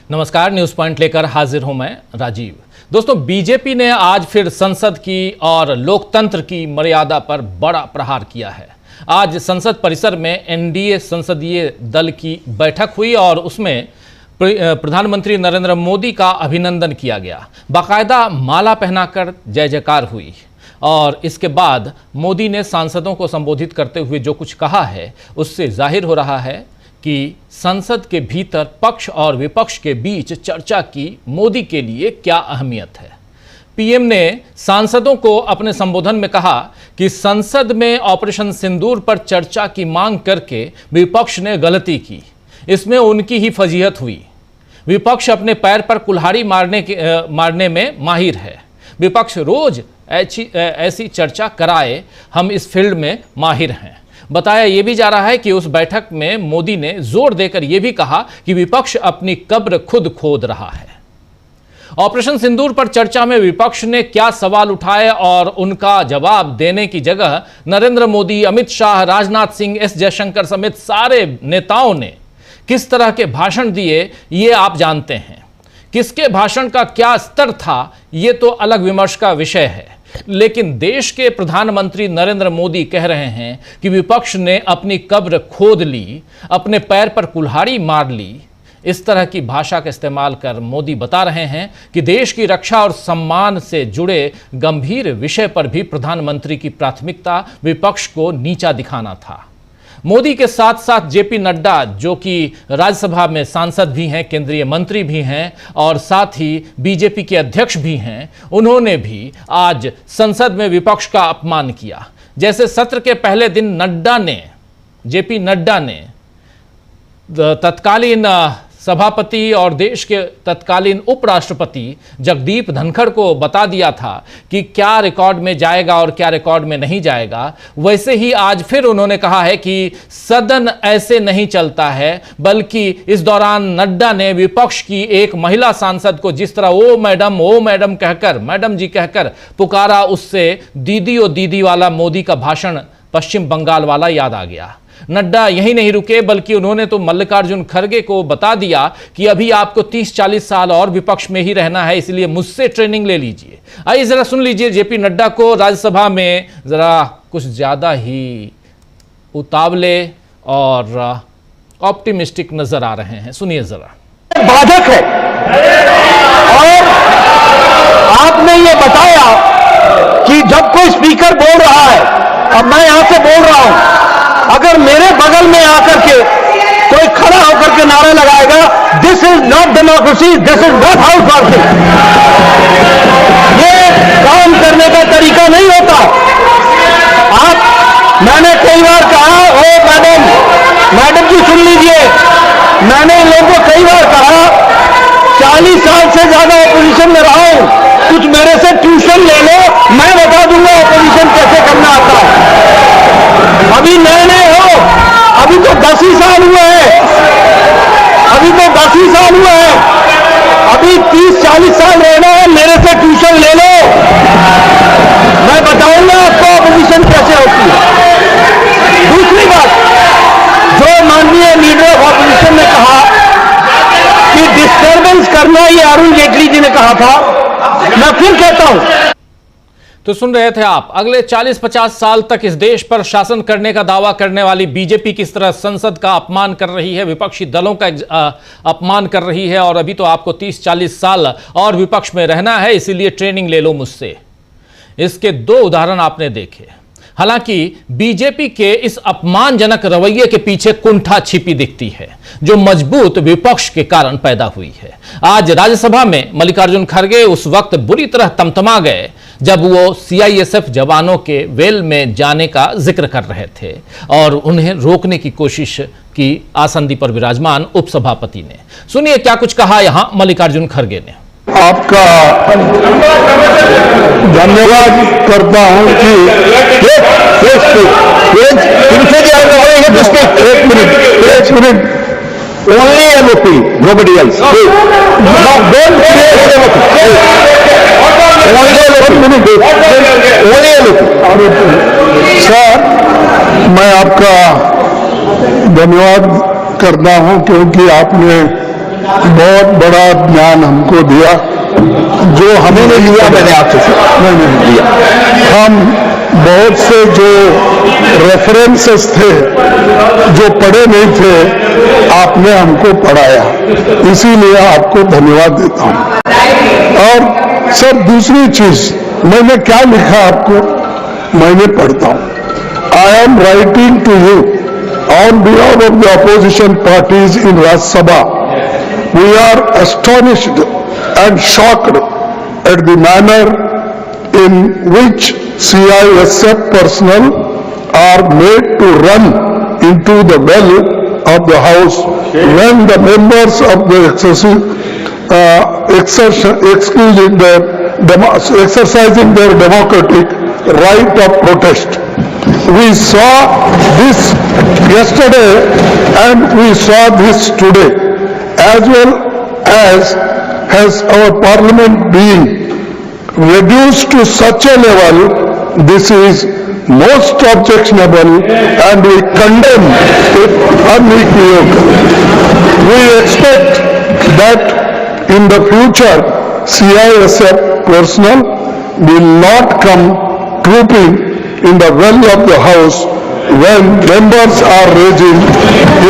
नमस्कार, news point लेकर हाजिर हूं मैं राजीव। दोस्तों, बीजेपी ने आज फिर संसद की और लोकतंत्र की मर्यादा पर बड़ा प्रहार किया है। आज संसद परिसर में एनडीए संसदीय दल की बैठक हुई और उसमें प्रधानमंत्री नरेंद्र मोदी का अभिनंदन किया गया। बाकायदा माला पहनाकर जय जयकार हुई और इसके बाद मोदी ने सांसदों को संबोधित करते हुए जो कुछ कहा है उससे जाहिर हो रहा है कि संसद के भीतर पक्ष और विपक्ष के बीच चर्चा की मोदी के लिए क्या अहमियत है। पीएम ने सांसदों को अपने संबोधन में कहा कि संसद में ऑपरेशन सिंदूर पर चर्चा की मांग करके विपक्ष ने गलती की, इसमें उनकी ही फजीहत हुई। विपक्ष अपने पैर पर कुल्हाड़ी मारने में माहिर है। विपक्ष रोज ऐसी चर्चा कराए, हम इस फील्ड में माहिर हैं। बताया यह भी जा रहा है कि उस बैठक में मोदी ने जोर देकर यह भी कहा कि विपक्ष अपनी कब्र खुद खोद रहा है। ऑपरेशन सिंदूर पर चर्चा में विपक्ष ने क्या सवाल उठाए और उनका जवाब देने की जगह नरेंद्र मोदी, अमित शाह, राजनाथ सिंह, एस जयशंकर समेत सारे नेताओं ने किस तरह के भाषण दिए, ये आप जानते हैं। किसके भाषण का क्या स्तर था, ये तो अलग विमर्श का विषय है। लेकिन देश के प्रधानमंत्री नरेंद्र मोदी कह रहे हैं कि विपक्ष ने अपनी कब्र खोद ली, अपने पैर पर कुल्हाड़ी मार ली। इस तरह की भाषा का इस्तेमाल कर मोदी बता रहे हैं कि देश की रक्षा और सम्मान से जुड़े गंभीर विषय पर भी प्रधानमंत्री की प्राथमिकता विपक्ष को नीचा दिखाना था। मोदी के साथ साथ जेपी नड्डा, जो कि राज्यसभा में सांसद भी हैं, केंद्रीय मंत्री भी हैं और साथ ही बीजेपी के अध्यक्ष भी हैं, उन्होंने भी आज संसद में विपक्ष का अपमान किया। जैसे सत्र के पहले दिन जेपी नड्डा ने तत्कालीन सभापति और देश के तत्कालीन उपराष्ट्रपति जगदीप धनखड़ को बता दिया था कि क्या रिकॉर्ड में जाएगा और क्या रिकॉर्ड में नहीं जाएगा, वैसे ही आज फिर उन्होंने कहा है कि सदन ऐसे नहीं चलता है। बल्कि इस दौरान नड्डा ने विपक्ष की एक महिला सांसद को जिस तरह ओ मैडम कहकर, मैडम जी कहकर पुकारा, उससे दीदी ओ दीदी वाला मोदी का भाषण पश्चिम बंगाल वाला याद आ गया। नड्डा यही नहीं रुके, बल्कि उन्होंने तो मल्लिकार्जुन खड़गे को बता दिया कि अभी आपको 30-40 साल और विपक्ष में ही रहना है, इसलिए मुझसे ट्रेनिंग ले लीजिए। आइए जरा सुन लीजिए जेपी नड्डा को। राज्यसभा में जरा कुछ ज्यादा ही उतावले और ऑप्टिमिस्टिक नजर आ रहे हैं, सुनिए जरा। बाधक है और आपने ये बताया कि जब कोई स्पीकर बोल रहा है, अब मैं यहां से बोल रहा हूं, अगर मेरे बगल में आकर के कोई खड़ा होकर के नारा लगाएगा, this is not democracy, this is not house working, ये काम करने का तरीका नहीं होता। मैंने कई बार कहा, ओ मैडम जी सुन लीजिए, मैंने इन लोगों को कई बार कहा, 40 साल से ज्यादा ऑपोजिशन में रहा हूं, कुछ मेरे से ट्यूशन ले लो, मैं बता दूंगा ऑपोजिशन कैसे करना आता है। अभी नए हो, अभी तो 10 ही साल हुए हैं, अभी 30-40 साल रहना है, मेरे से ट्यूशन ले लो, मैं बताऊंगा आपको ऑपोजिशन कैसे होती है। दूसरी बात, जो माननीय लीडर ऑफ ऑपोजिशन ने कहा कि डिस्टर्बेंस करना, ये अरुण जेटली जी ने कहा था, मैं फिर कहता हूं। तो सुन रहे थे आप, अगले 40-50 साल तक इस देश पर शासन करने का दावा करने वाली बीजेपी किस तरह संसद का अपमान कर रही है, विपक्षी दलों का अपमान कर रही है। और अभी तो आपको 30-40 साल और विपक्ष में रहना है, इसीलिए ट्रेनिंग ले लो मुझसे। इसके 2 उदाहरण आपने देखे। हालांकि बीजेपी के इस अपमानजनक रवैये के पीछे कुंठा छिपी दिखती है, जो मजबूत विपक्ष के कारण पैदा हुई है। आज राज्यसभा में मल्लिकार्जुन खड़गे उस वक्त बुरी तरह तमतमा गए जब वो सीआईएसएफ जवानों के वेल में जाने का जिक्र कर रहे थे और उन्हें रोकने की कोशिश की आसंदी पर विराजमान उपसभापति ने। सुनिए क्या कुछ कहा यहां मल्लिकार्जुन खड़गे ने। आपका धन्यवाद करता हूं कि एक minute only MOP, nobody else, sir, मैं आपका धन्यवाद करता हूं क्योंकि आपने बहुत बड़ा ज्ञान हमको दिया, जो हमें नहीं दिया, मैंने आपसे नहीं दिया। हम बहुत से जो रेफरेंसेस थे, जो पढ़े नहीं थे, आपने हमको पढ़ाया, इसीलिए आपको धन्यवाद देता हूं। और सर दूसरी चीज, मैंने क्या लिखा आपको, मैंने पढ़ता हूं। I am writing to you on behalf of the opposition parties in Rajya Sabha. We are astonished and shocked at the manner in which CISF personnel are made to run into the well of the House when the members of the exercising their democratic right of protest. We saw this yesterday and we saw this today, as well as has our parliament being reduced to such a level. This is most objectionable and we condemn it unequivocally. We expect that in the future CISF personnel will not come trooping in the well of the House when members are raising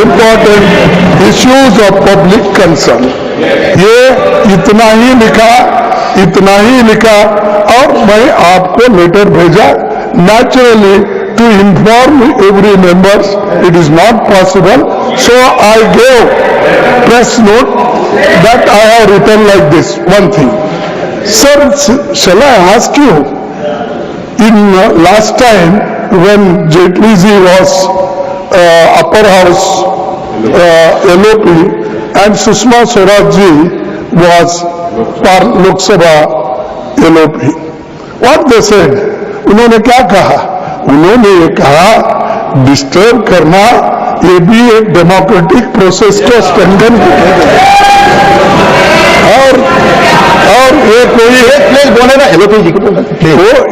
important issues of public concern. ये इतना ही लिखा और मैं आपको letter भेजा। Naturally, to inform every members, it is not possible. So I gave press note that I have written like this. One thing, sir, shall I ask you? In last time when Jaitley ji was upper house LOP and Sushma Swaraj ji was Lok Sabha LOP, what they said? उन्होंने क्या कहा? उन्होंने ये कहा disturb करना ये भी एक डेमोक्रेटिक प्रोसेस को स्ट्रेंथन और ये कोई बोले ना LOP जी को तो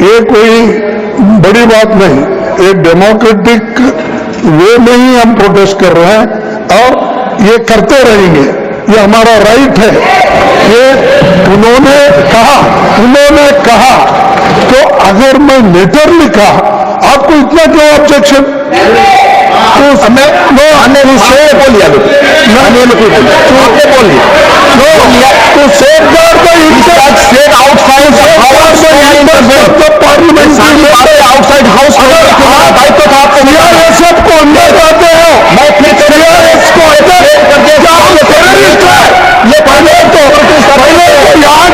ये कोई बड़ी बात नहीं, एक डेमोक्रेटिक वे में ही हम प्रोटेस्ट कर रहे हैं और ये करते रहेंगे, ये हमारा राइट है। ये उन्होंने कहा तो अगर मैं लेटर लिखा, आपको इतना क्यों ऑब्जेक्शन? तो हमने बोलिया तो सेफगार्ड पार्लियामेंट आउटसाइड हाउस दायित्व था आपको। सीआरएसएफ को अंदर जाते हो, मैं फिर सीआरएस को टेररिस्ट है, ये पहले तो यहाँ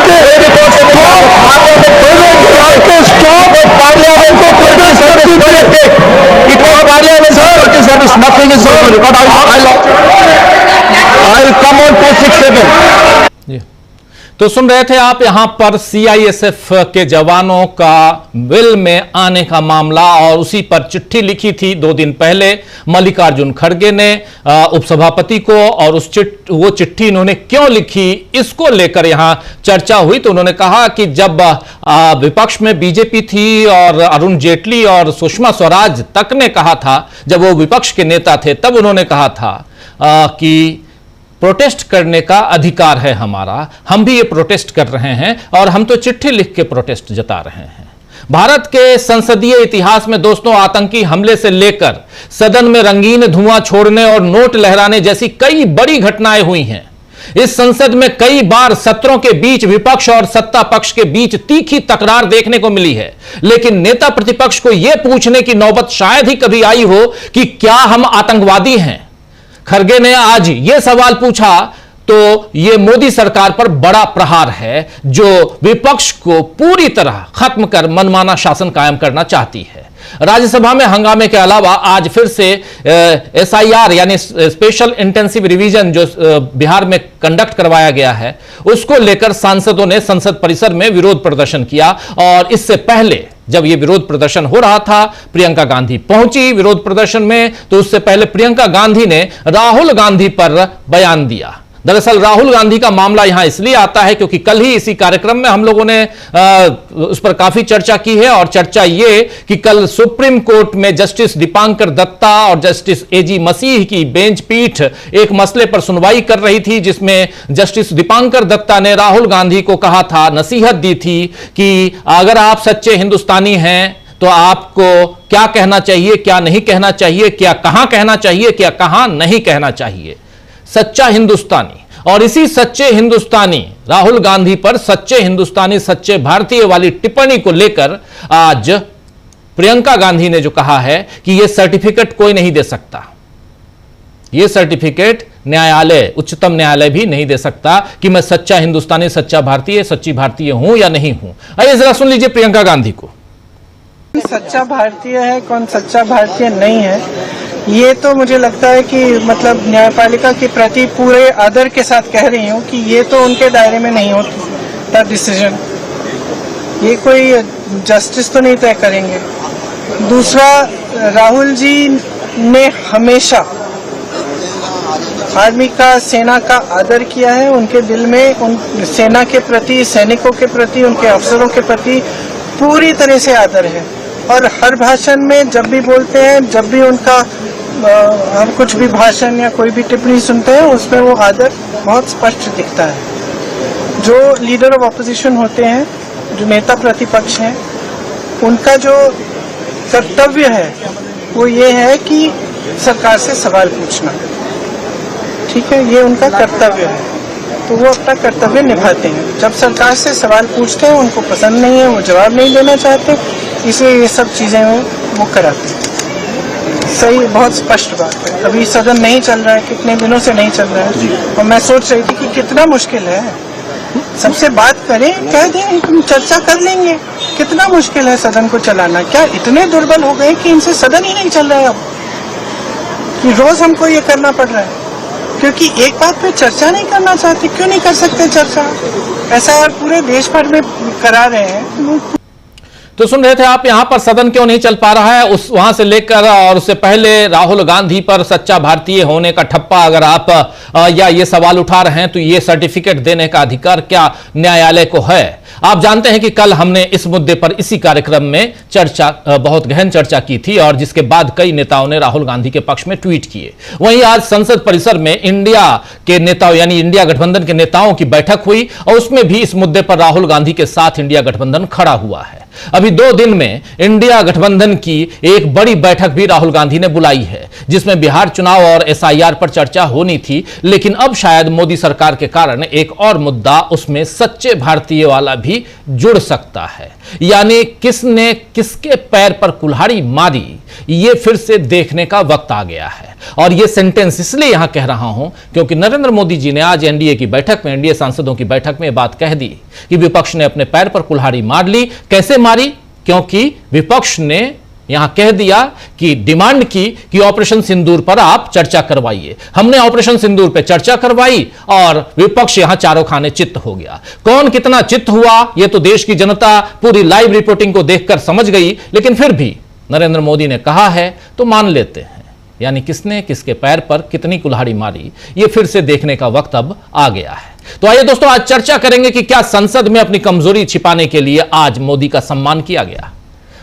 के स्टॉप पार्लियामेंट को प्रोटेस्ट करती थी। It was parliament service, nothing is but I come on 267। तो सुन रहे थे आप यहां पर सीआईएसएफ के जवानों का विल में आने का मामला, और उसी पर चिट्ठी लिखी थी 2 दिन पहले मल्लिकार्जुन खड़गे ने उपसभापति को, और वो चिट्ठी इन्होंने क्यों लिखी इसको लेकर यहां चर्चा हुई। तो उन्होंने कहा कि जब विपक्ष में बीजेपी थी और अरुण जेटली और सुषमा स्वराज तक ने कहा था, जब वो विपक्ष के नेता थे, तब उन्होंने कहा था कि प्रोटेस्ट करने का अधिकार है हमारा, हम भी ये प्रोटेस्ट कर रहे हैं और हम तो चिट्ठी लिख के प्रोटेस्ट जता रहे हैं। भारत के संसदीय इतिहास में दोस्तों आतंकी हमले से लेकर सदन में रंगीन धुआं छोड़ने और नोट लहराने जैसी कई बड़ी घटनाएं हुई हैं। इस संसद में कई बार सत्रों के बीच विपक्ष और सत्ता पक्ष के बीच तीखी तकरार देखने को मिली है, लेकिन नेता प्रतिपक्ष को यह पूछने की नौबत शायद ही कभी आई हो कि क्या हम आतंकवादी हैं। खड़गे ने आज यह सवाल पूछा तो यह मोदी सरकार पर बड़ा प्रहार है, जो विपक्ष को पूरी तरह खत्म कर मनमाना शासन कायम करना चाहती है। राज्यसभा में हंगामे के अलावा आज फिर से एसआईआर यानी स्पेशल इंटेंसिव रिवीजन जो बिहार में कंडक्ट करवाया गया है, उसको लेकर सांसदों ने संसद परिसर में विरोध प्रदर्शन किया। और इससे पहले जब यह विरोध प्रदर्शन हो रहा था, प्रियंका गांधी पहुंची विरोध प्रदर्शन में, तो उससे पहले प्रियंका गांधी ने राहुल गांधी पर बयान दिया। दरअसल राहुल गांधी का मामला यहां इसलिए आता है क्योंकि कल ही इसी कार्यक्रम में हम लोगों ने उस पर काफी चर्चा की है, और चर्चा ये कि कल सुप्रीम कोर्ट में जस्टिस दीपांकर दत्ता और जस्टिस एजी मसीह की बेंच पीठ एक मसले पर सुनवाई कर रही थी, जिसमें जस्टिस दीपांकर दत्ता ने राहुल गांधी को कहा था, नसीहत दी थी कि अगर आप सच्चे हिंदुस्तानी हैं तो आपको क्या कहना चाहिए, क्या नहीं कहना चाहिए, क्या कहां कहना चाहिए, क्या कहां नहीं कहना चाहिए। सच्चा हिंदुस्तानी, और इसी सच्चे हिंदुस्तानी राहुल गांधी पर सच्चे हिंदुस्तानी सच्चे भारतीय वाली टिप्पणी को लेकर आज प्रियंका गांधी ने जो कहा है कि यह सर्टिफिकेट कोई नहीं दे सकता, यह सर्टिफिकेट न्यायालय, उच्चतम न्यायालय भी नहीं दे सकता कि मैं सच्चा हिंदुस्तानी, सच्चा भारतीय, सच्ची भारतीय हूं या नहीं हूं। आइए जरा सुन लीजिए प्रियंका गांधी को। सच्चा भारतीय है, कौन सच्चा भारतीय नहीं है, ये तो मुझे लगता है कि मतलब न्यायपालिका के प्रति पूरे आदर के साथ कह रही हूँ कि ये तो उनके दायरे में नहीं होता डिसीजन, ये कोई जस्टिस तो नहीं तय करेंगे। दूसरा, राहुल जी ने हमेशा आर्मी का, सेना का आदर किया है, उनके दिल में उन सेना के प्रति, सैनिकों के प्रति, उनके अफसरों के प्रति पूरी तरह से आदर है, और हर भाषण में जब भी बोलते हैं, जब भी उनका हम कुछ भी भाषण या कोई भी टिप्पणी सुनते हैं, उसमें वो आदर बहुत स्पष्ट दिखता है। जो लीडर ऑफ ऑपोजिशन होते हैं, जो नेता प्रतिपक्ष हैं, उनका जो कर्तव्य है वो ये है कि सरकार से सवाल पूछना, ठीक है, ये उनका कर्तव्य है, तो वो अपना कर्तव्य निभाते हैं। जब सरकार से सवाल पूछते हैं, उनको पसंद नहीं है, वो जवाब नहीं देना चाहते, इसलिए ये सब चीजें वो कराते हैं। सही, बहुत स्पष्ट बात है। अभी सदन नहीं चल रहा है, कितने दिनों से नहीं चल रहा है, और मैं सोच रही थी कि कितना मुश्किल है, सबसे बात करें, कह दें, चर्चा कर लेंगे, कितना मुश्किल है सदन को चलाना। क्या इतने दुर्बल हो गए कि इनसे सदन ही नहीं चल रहा है अब, कि रोज हमको ये करना पड़ रहा है क्योंकि एक बात पे चर्चा नहीं करना चाहते। क्यों नहीं कर सकते चर्चा? ऐसा पूरे देश भर में करा रहे हैं। तो सुन रहे थे आप, यहां पर सदन क्यों नहीं चल पा रहा है, उस वहां से लेकर और उससे पहले राहुल गांधी पर सच्चा भारतीय होने का ठप्पा अगर आप या ये सवाल उठा रहे हैं तो ये सर्टिफिकेट देने का अधिकार क्या न्यायालय को है। आप जानते हैं कि कल हमने इस मुद्दे पर इसी कार्यक्रम में चर्चा, बहुत गहन चर्चा की थी, और जिसके बाद कई नेताओं ने राहुल गांधी के पक्ष में ट्वीट किए। वहीं आज संसद परिसर में इंडिया के नेताओं यानी इंडिया गठबंधन के नेताओं की बैठक हुई, और उसमें भी इस मुद्दे पर राहुल गांधी के साथ इंडिया गठबंधन खड़ा हुआ है। अभी 2 दिन में इंडिया गठबंधन की एक बड़ी बैठक भी राहुल गांधी ने बुलाई है, जिसमें बिहार चुनाव और एसआईआर पर चर्चा होनी थी, लेकिन अब शायद मोदी सरकार के कारण एक और मुद्दा उसमें सच्चे भारतीय वाला भी जुड़ सकता है, यानी किसने किसके पैर पर कुल्हाड़ी मारी, ये फिर से देखने का वक्त आ गया है। और ये सेंटेंस इसलिए यहां कह रहा हूं क्योंकि नरेंद्र मोदी जी ने आज एनडीए की बैठक में, एनडीए सांसदों की बैठक में बात कह दी कि विपक्ष ने अपने पैर पर कुल्हाड़ी मार ली। कैसे मारी? क्योंकि विपक्ष ने यहां कह दिया कि डिमांड की कि ऑपरेशन सिंदूर पर आप चर्चा करवाइए। हमने ऑपरेशन सिंदूर पर चर्चा करवाई और विपक्ष यहां चारों खाने चित्त हो गया। कौन कितना चित्त हुआ यह तो देश की जनता पूरी लाइव रिपोर्टिंग को देखकर समझ गई, लेकिन फिर भी नरेंद्र मोदी ने कहा है तो मान लेते हैं, यानी किसने किसके पैर पर कितनी कुल्हाड़ी मारी, यह फिर से देखने का वक्त अब आ गया है। तो आइए दोस्तों, आज चर्चा करेंगे कि क्या संसद में अपनी कमजोरी छिपाने के लिए आज मोदी का सम्मान किया गया,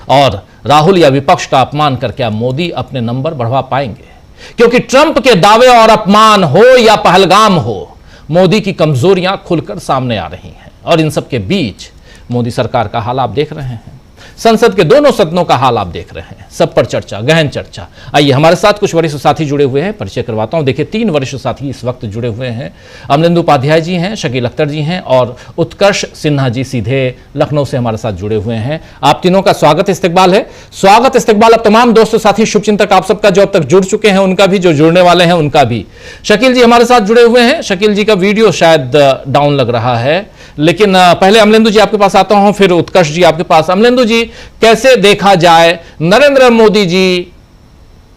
और राहुल या विपक्ष का अपमान कर क्या मोदी अपने नंबर बढ़वा पाएंगे? क्योंकि ट्रंप के दावे और अपमान हो या पहलगाम हो, मोदी की कमजोरियां खुलकर सामने आ रही हैं, और इन सब के बीच मोदी सरकार का हाल आप देख रहे हैं, संसद के दोनों सदनों का हाल आप देख रहे हैं, सब पर चर्चा, गहन चर्चा। आइए हमारे साथ कुछ वरिष्ठ साथी जुड़े हुए हैं, परिचय करवाता हूं। देखिए 3 वरिष्ठ साथी इस वक्त जुड़े हुए हैं। अमलेंदु उपाध्याय जी हैं, शकील अख्तर जी हैं, और उत्कर्ष सिन्हा जी सीधे लखनऊ से हमारे साथ जुड़े हुए हैं। आप तीनों का स्वागत इस्तकबाल है। स्वागत इस्तकबाल अब तमाम दोस्तों, साथी, शुभचिंतक आप सबका जो अब तक जुड़ चुके हैं उनका भी, जो जुड़ने वाले हैं उनका भी। शकील जी हमारे साथ जुड़े हुए हैं। शकील जी का वीडियो शायद डाउन लग रहा है, लेकिन पहले अमलेंदु जी आपके पास आता हूं, फिर उत्कर्ष जी आपके पास। अमलेंदु जी, कैसे देखा जाए नरेंद्र मोदी जी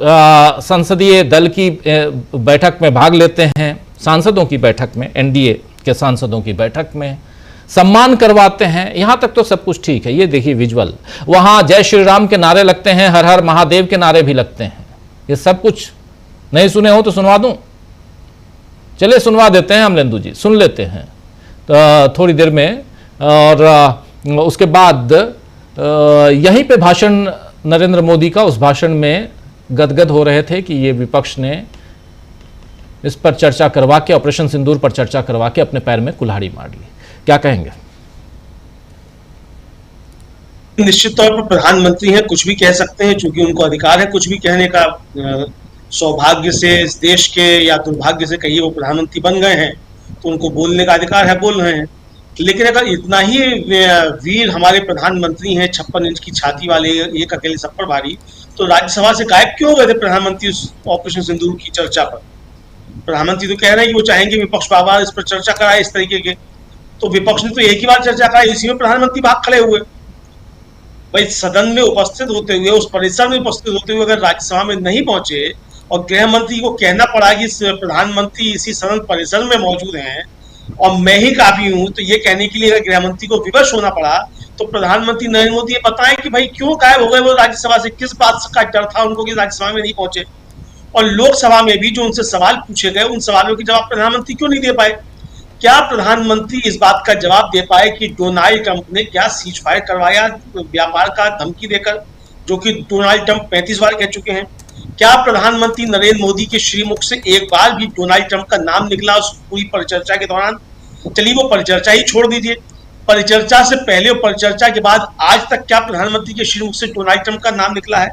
संसदीय दल की बैठक में भाग लेते हैं, सांसदों की बैठक में, एनडीए के सांसदों की बैठक में सम्मान करवाते हैं, यहां तक तो सब कुछ ठीक है। ये देखिए विजुअल, वहां जय श्री राम के नारे लगते हैं, हर हर महादेव के नारे भी लगते हैं। ये सब कुछ नहीं सुने हो तो सुनवा दूं। चलिए सुनवा देते हैं अमलेंदु जी, सुन लेते हैं थोड़ी देर में। और उसके बाद यहीं पे भाषण नरेंद्र मोदी का, उस भाषण में गदगद हो रहे थे कि ये विपक्ष ने इस पर चर्चा करवा के, ऑपरेशन सिंदूर पर चर्चा करवा के अपने पैर में कुल्हाड़ी मार ली। क्या कहेंगे? निश्चित तौर पर प्रधानमंत्री हैं, कुछ भी कह सकते हैं, क्योंकि उनको अधिकार है कुछ भी कहने का। सौभाग्य से इस देश के, या दुर्भाग्य से कहिए, वो प्रधानमंत्री बन गए हैं तो उनको बोलने का अधिकार है, बोल रहे हैं। लेकिन अगर इतना ही वीर हमारे प्रधानमंत्री हैं, 56 इंच की छाती वाले, एक अकेले सब पर भारी, तो राज्यसभा से गायब क्यों हो गए थे प्रधानमंत्री उस ऑपरेशन सिंदूर की चर्चा पर? प्रधानमंत्री तो कह रहे हैं कि वो चाहेंगे विपक्ष बार बार इस पर चर्चा कराए इस तरीके के, तो विपक्ष ने तो एक ही बार चर्चा कराई, इसी में प्रधानमंत्री भाग खड़े हुए। भाई सदन में उपस्थित होते हुए, उस परिसर में उपस्थित होते हुए अगर राज्यसभा में नहीं पहुंचे और गृह मंत्री को कहना पड़ा कि प्रधानमंत्री इसी सदन परिसर में मौजूद हैं और मैं ही काफी हूं, तो ये कहने के लिए अगर गृह मंत्री को विवश होना पड़ा, तो प्रधानमंत्री नरेंद्र मोदी ये बताएं कि भाई क्यों गायब हो गए वो राज्यसभा से, किस बात का डर था उनको कि राज्यसभा में नहीं पहुंचे। और लोकसभा में भी जो उनसे सवाल पूछे गए, उन सवालों के जवाब प्रधानमंत्री क्यों नहीं दे पाए? क्या प्रधानमंत्री इस बात का जवाब दे पाए कि डोनाल्ड ट्रंप ने क्या सीज फायर करवाया व्यापार का धमकी देकर, जो कि डोनाल्ड ट्रंप 35 बार कह चुके हैं? क्या प्रधानमंत्री नरेंद्र मोदी के श्रीमुख से एक बार भी डोनाल्ड ट्रंप का नाम निकला उस पूरी परिचर्चा के दौरान? चलिए वो परिचर्चा ही छोड़ दीजिए, परिचर्चा से पहले और परिचर्चा के बाद आज तक क्या प्रधानमंत्री के श्रीमुख से डोनाल्ड ट्रंप का नाम निकला है?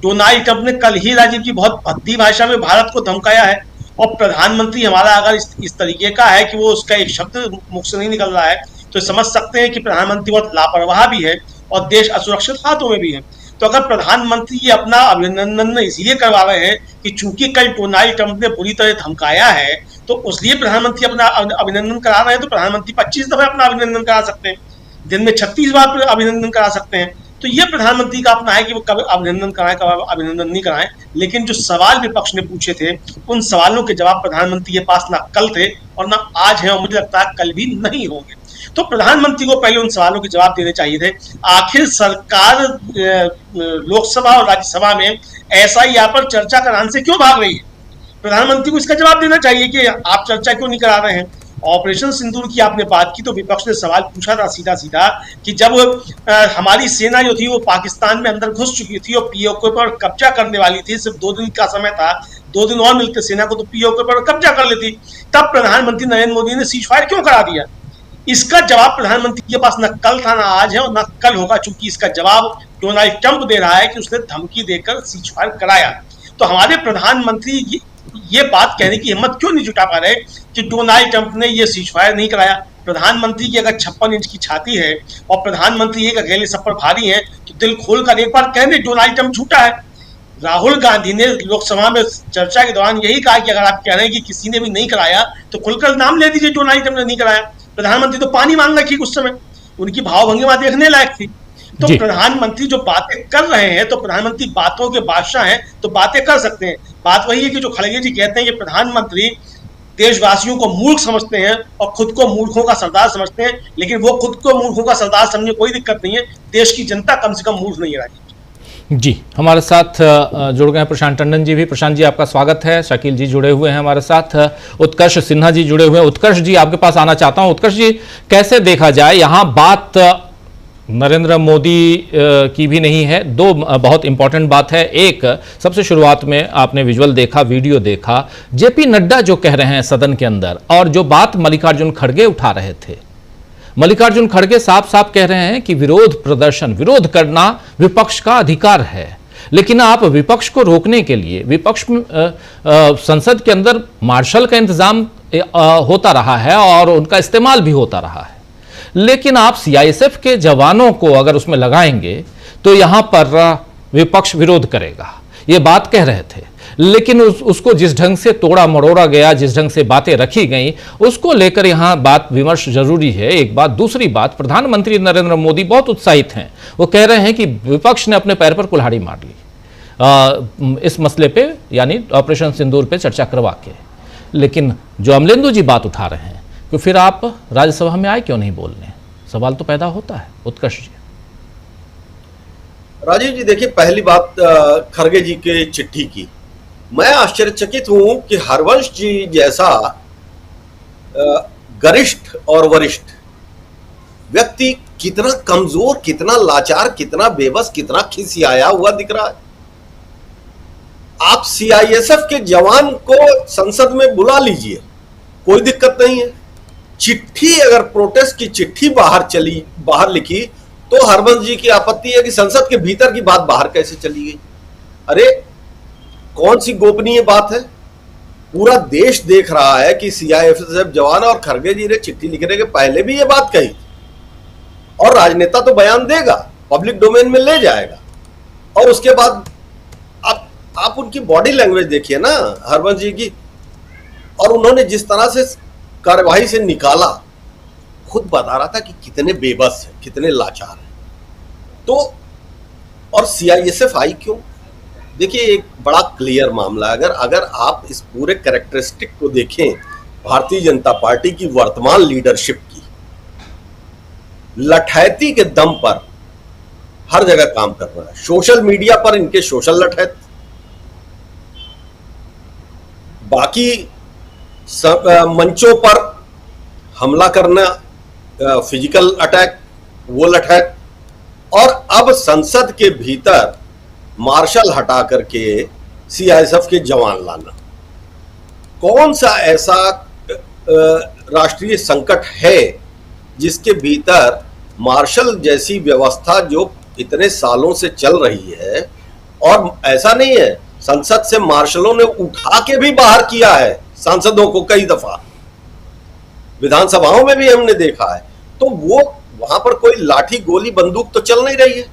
डोनाल्ड ट्रंप ने कल ही राजीव की बहुत भद्दी भाषा में भारत को धमकाया है, और प्रधानमंत्री हमारा अगर इस तरीके का है कि वो उसका एक शब्द मुख से नहीं निकल रहा है, तो समझ सकते हैं कि प्रधानमंत्री बहुत लापरवाह भी है और देश असुरक्षित हाथों में भी है। तो अगर प्रधानमंत्री ये अपना अभिनंदन इसीलिए करवा रहे हैं कि चूंकि कल डोनाल्ड ट्रंप ने बुरी तरह धमकाया है, तो इसलिए प्रधानमंत्री अपना अभिनंदन करा रहे हैं, तो प्रधानमंत्री 25 दफे अपना अभिनंदन करा सकते हैं, दिन में 36 बार अभिनंदन करा सकते हैं। तो ये प्रधानमंत्री का अपना है कि वो कब अभिनंदन कराएं, कब अभिनंदन नहीं कराएं। लेकिन जो सवाल विपक्ष ने पूछे थे, उन सवालों के जवाब प्रधानमंत्री के पास ना कल थे और ना आज है, और मुझे लगता है कल भी नहीं होंगे। तो प्रधानमंत्री को पहले उन सवालों के जवाब देने चाहिए थे। आखिर सरकार लोकसभा और राज्यसभा में SIR पर चर्चा कराने से क्यों भाग रही है? प्रधानमंत्री को इसका जवाब देना चाहिए कि आप चर्चा क्यों नहीं करा रहे हैं। ऑपरेशन सिंदूर की आपने बात की, तो विपक्ष ने सवाल पूछा था सीधा सीधा कि जब हमारी सेना जो थी वो पाकिस्तान में अंदर घुस चुकी थी और POK पर कब्जा करने वाली थी, सिर्फ 2 दिन का समय था, 2 दिन और मिलते सेना को तो POK पर कब्जा कर लेती, तब प्रधानमंत्री नरेंद्र मोदी ने सीज फायर क्यों करा दिया? इसका जवाब प्रधानमंत्री के पास न कल था, ना आज है और न कल होगा, चूंकि इसका जवाब डोनाल्ड ट्रंप दे रहा है कि उसने धमकी देकर सीज फायर कराया। तो हमारे प्रधानमंत्री ये बात कहने की हिम्मत क्यों नहीं जुटा पा रहे कि डोनाल्ड ट्रंप ने ये सीज फायर नहीं कराया? प्रधानमंत्री की अगर 56 इंच की छाती है और प्रधानमंत्री एक अकेले सब पर भारी है, तो दिल खोलकर एक बार कहने डोनाल्ड ट्रंप झूठा है। राहुल गांधी ने लोकसभा में चर्चा के दौरान यही कहा कि अगर आप कह रहे हैं कि किसी ने भी नहीं कराया, तो खुलकर नाम ले दीजिए डोनाल्ड ट्रंप ने नहीं कराया। प्रधानमंत्री तो पानी मांग रखी उस समय, उनकी भावभंगिमा देखने लायक थी। तो प्रधानमंत्री जो बातें कर रहे हैं, तो प्रधानमंत्री बातों के बादशाह हैं, तो बातें कर सकते हैं। बात वही है कि जो खड़गे जी कहते हैं कि प्रधानमंत्री देशवासियों को मूर्ख समझते हैं और खुद को मूर्खों का सरदार समझते हैं, लेकिन वो खुद को मूर्खों का सरदार समझने कोई दिक्कत नहीं है। देश की जनता कम से कम मूर्ख नहीं है। जी, हमारे साथ जुड़ गए हैं प्रशांत टंडन जी भी। प्रशांत जी आपका स्वागत है। शकील जी जुड़े हुए हैं हमारे साथ, उत्कर्ष सिन्हा जी जुड़े हुए हैं। उत्कर्ष जी आपके पास आना चाहता हूं। उत्कर्ष जी, कैसे देखा जाए, यहाँ बात नरेंद्र मोदी की भी नहीं है, 2 बहुत इंपॉर्टेंट बात है। एक, सबसे शुरुआत में आपने विजुअल देखा, वीडियो देखा, JP नड्डा जो कह रहे हैं सदन के अंदर, और जो बात मल्लिकार्जुन खड़गे उठा रहे थे। मल्लिकार्जुन खड़गे साफ साफ कह रहे हैं कि विरोध प्रदर्शन, विरोध करना विपक्ष का अधिकार है, लेकिन आप विपक्ष को रोकने के लिए, विपक्ष संसद के अंदर मार्शल का इंतजाम होता रहा है और उनका इस्तेमाल भी होता रहा है, लेकिन आप CISF के जवानों को अगर उसमें लगाएंगे तो यहां पर विपक्ष विरोध करेगा, ये बात कह रहे थे। लेकिन उसको जिस ढंग से तोड़ा मरोड़ा गया, जिस ढंग से बातें रखी गई, उसको लेकर यहां बात विमर्श जरूरी है। एक बात। दूसरी बात, प्रधानमंत्री नरेंद्र मोदी बहुत उत्साहित हैं। वो कह रहे हैं कि विपक्ष ने अपने पैर पर कुल्हाड़ी मार ली इस मसले पे, यानी ऑपरेशन सिंदूर पे चर्चा करवा के। लेकिन जो अमलेंदु जी बात उठा रहे हैं कि फिर आप राज्यसभा में आए क्यों नहीं बोलने, सवाल तो पैदा होता है। उत्कर्ष जी। राजीव जी, देखिए, पहली बात खड़गे जी के चिट्ठी की, मैं आश्चर्यचकित हूं कि हरवंश जी जैसा गरिष्ठ और वरिष्ठ व्यक्ति कितना कमजोर, कितना लाचार, कितना बेबस, कितना खिसियाया हुआ दिख रहा है। आप सीआईएसएफ के जवान को संसद में बुला लीजिए, कोई दिक्कत नहीं है। चिट्ठी, अगर प्रोटेस्ट की चिट्ठी बाहर लिखी तो हरबंस जी की आपत्ति है कि संसद के भीतर की बात बाहर कैसे चली गई। अरे कौन सी गोपनीय बात है? पूरा देश देख रहा है कि सीआईएसएफ जवान, और खरगे जी ने चिट्ठी लिखने के पहले भी ये बात कही, और राजनेता तो बयान देगा, पब्लिक डोमेन में ले जाएगा, और उसके बाद आप उनकी बॉडी लैंग्वेज देखिए ना हरबंस जी की, और उन्होंने जिस तरह से कार्यवाही से निकाला, खुद बता रहा था कि कितने बेबस हैं, कितने लाचार हैं। तो और सीआईएसएफ आई क्यों? देखिए एक बड़ा क्लियर मामला है। अगर आप इस पूरे कैरेक्टरिस्टिक को देखें भारतीय जनता पार्टी की वर्तमान लीडरशिप की, लठैती के दम पर हर जगह काम कर रहा है। सोशल मीडिया पर इनके सोशल लठैत, बाकी मंचों पर हमला करना, फिजिकल अटैक, वो लठैत, और अब संसद के भीतर मार्शल हटा करके सीआईएसएफ के जवान लाना। कौन सा ऐसा राष्ट्रीय संकट है जिसके भीतर मार्शल जैसी व्यवस्था जो इतने सालों से चल रही है, और ऐसा नहीं है, संसद से मार्शलों ने उठा के भी बाहर किया है सांसदों को कई दफा, विधानसभाओं में भी हमने देखा है। तो वो वहां पर कोई लाठी गोली बंदूक तो चल नहीं रही है,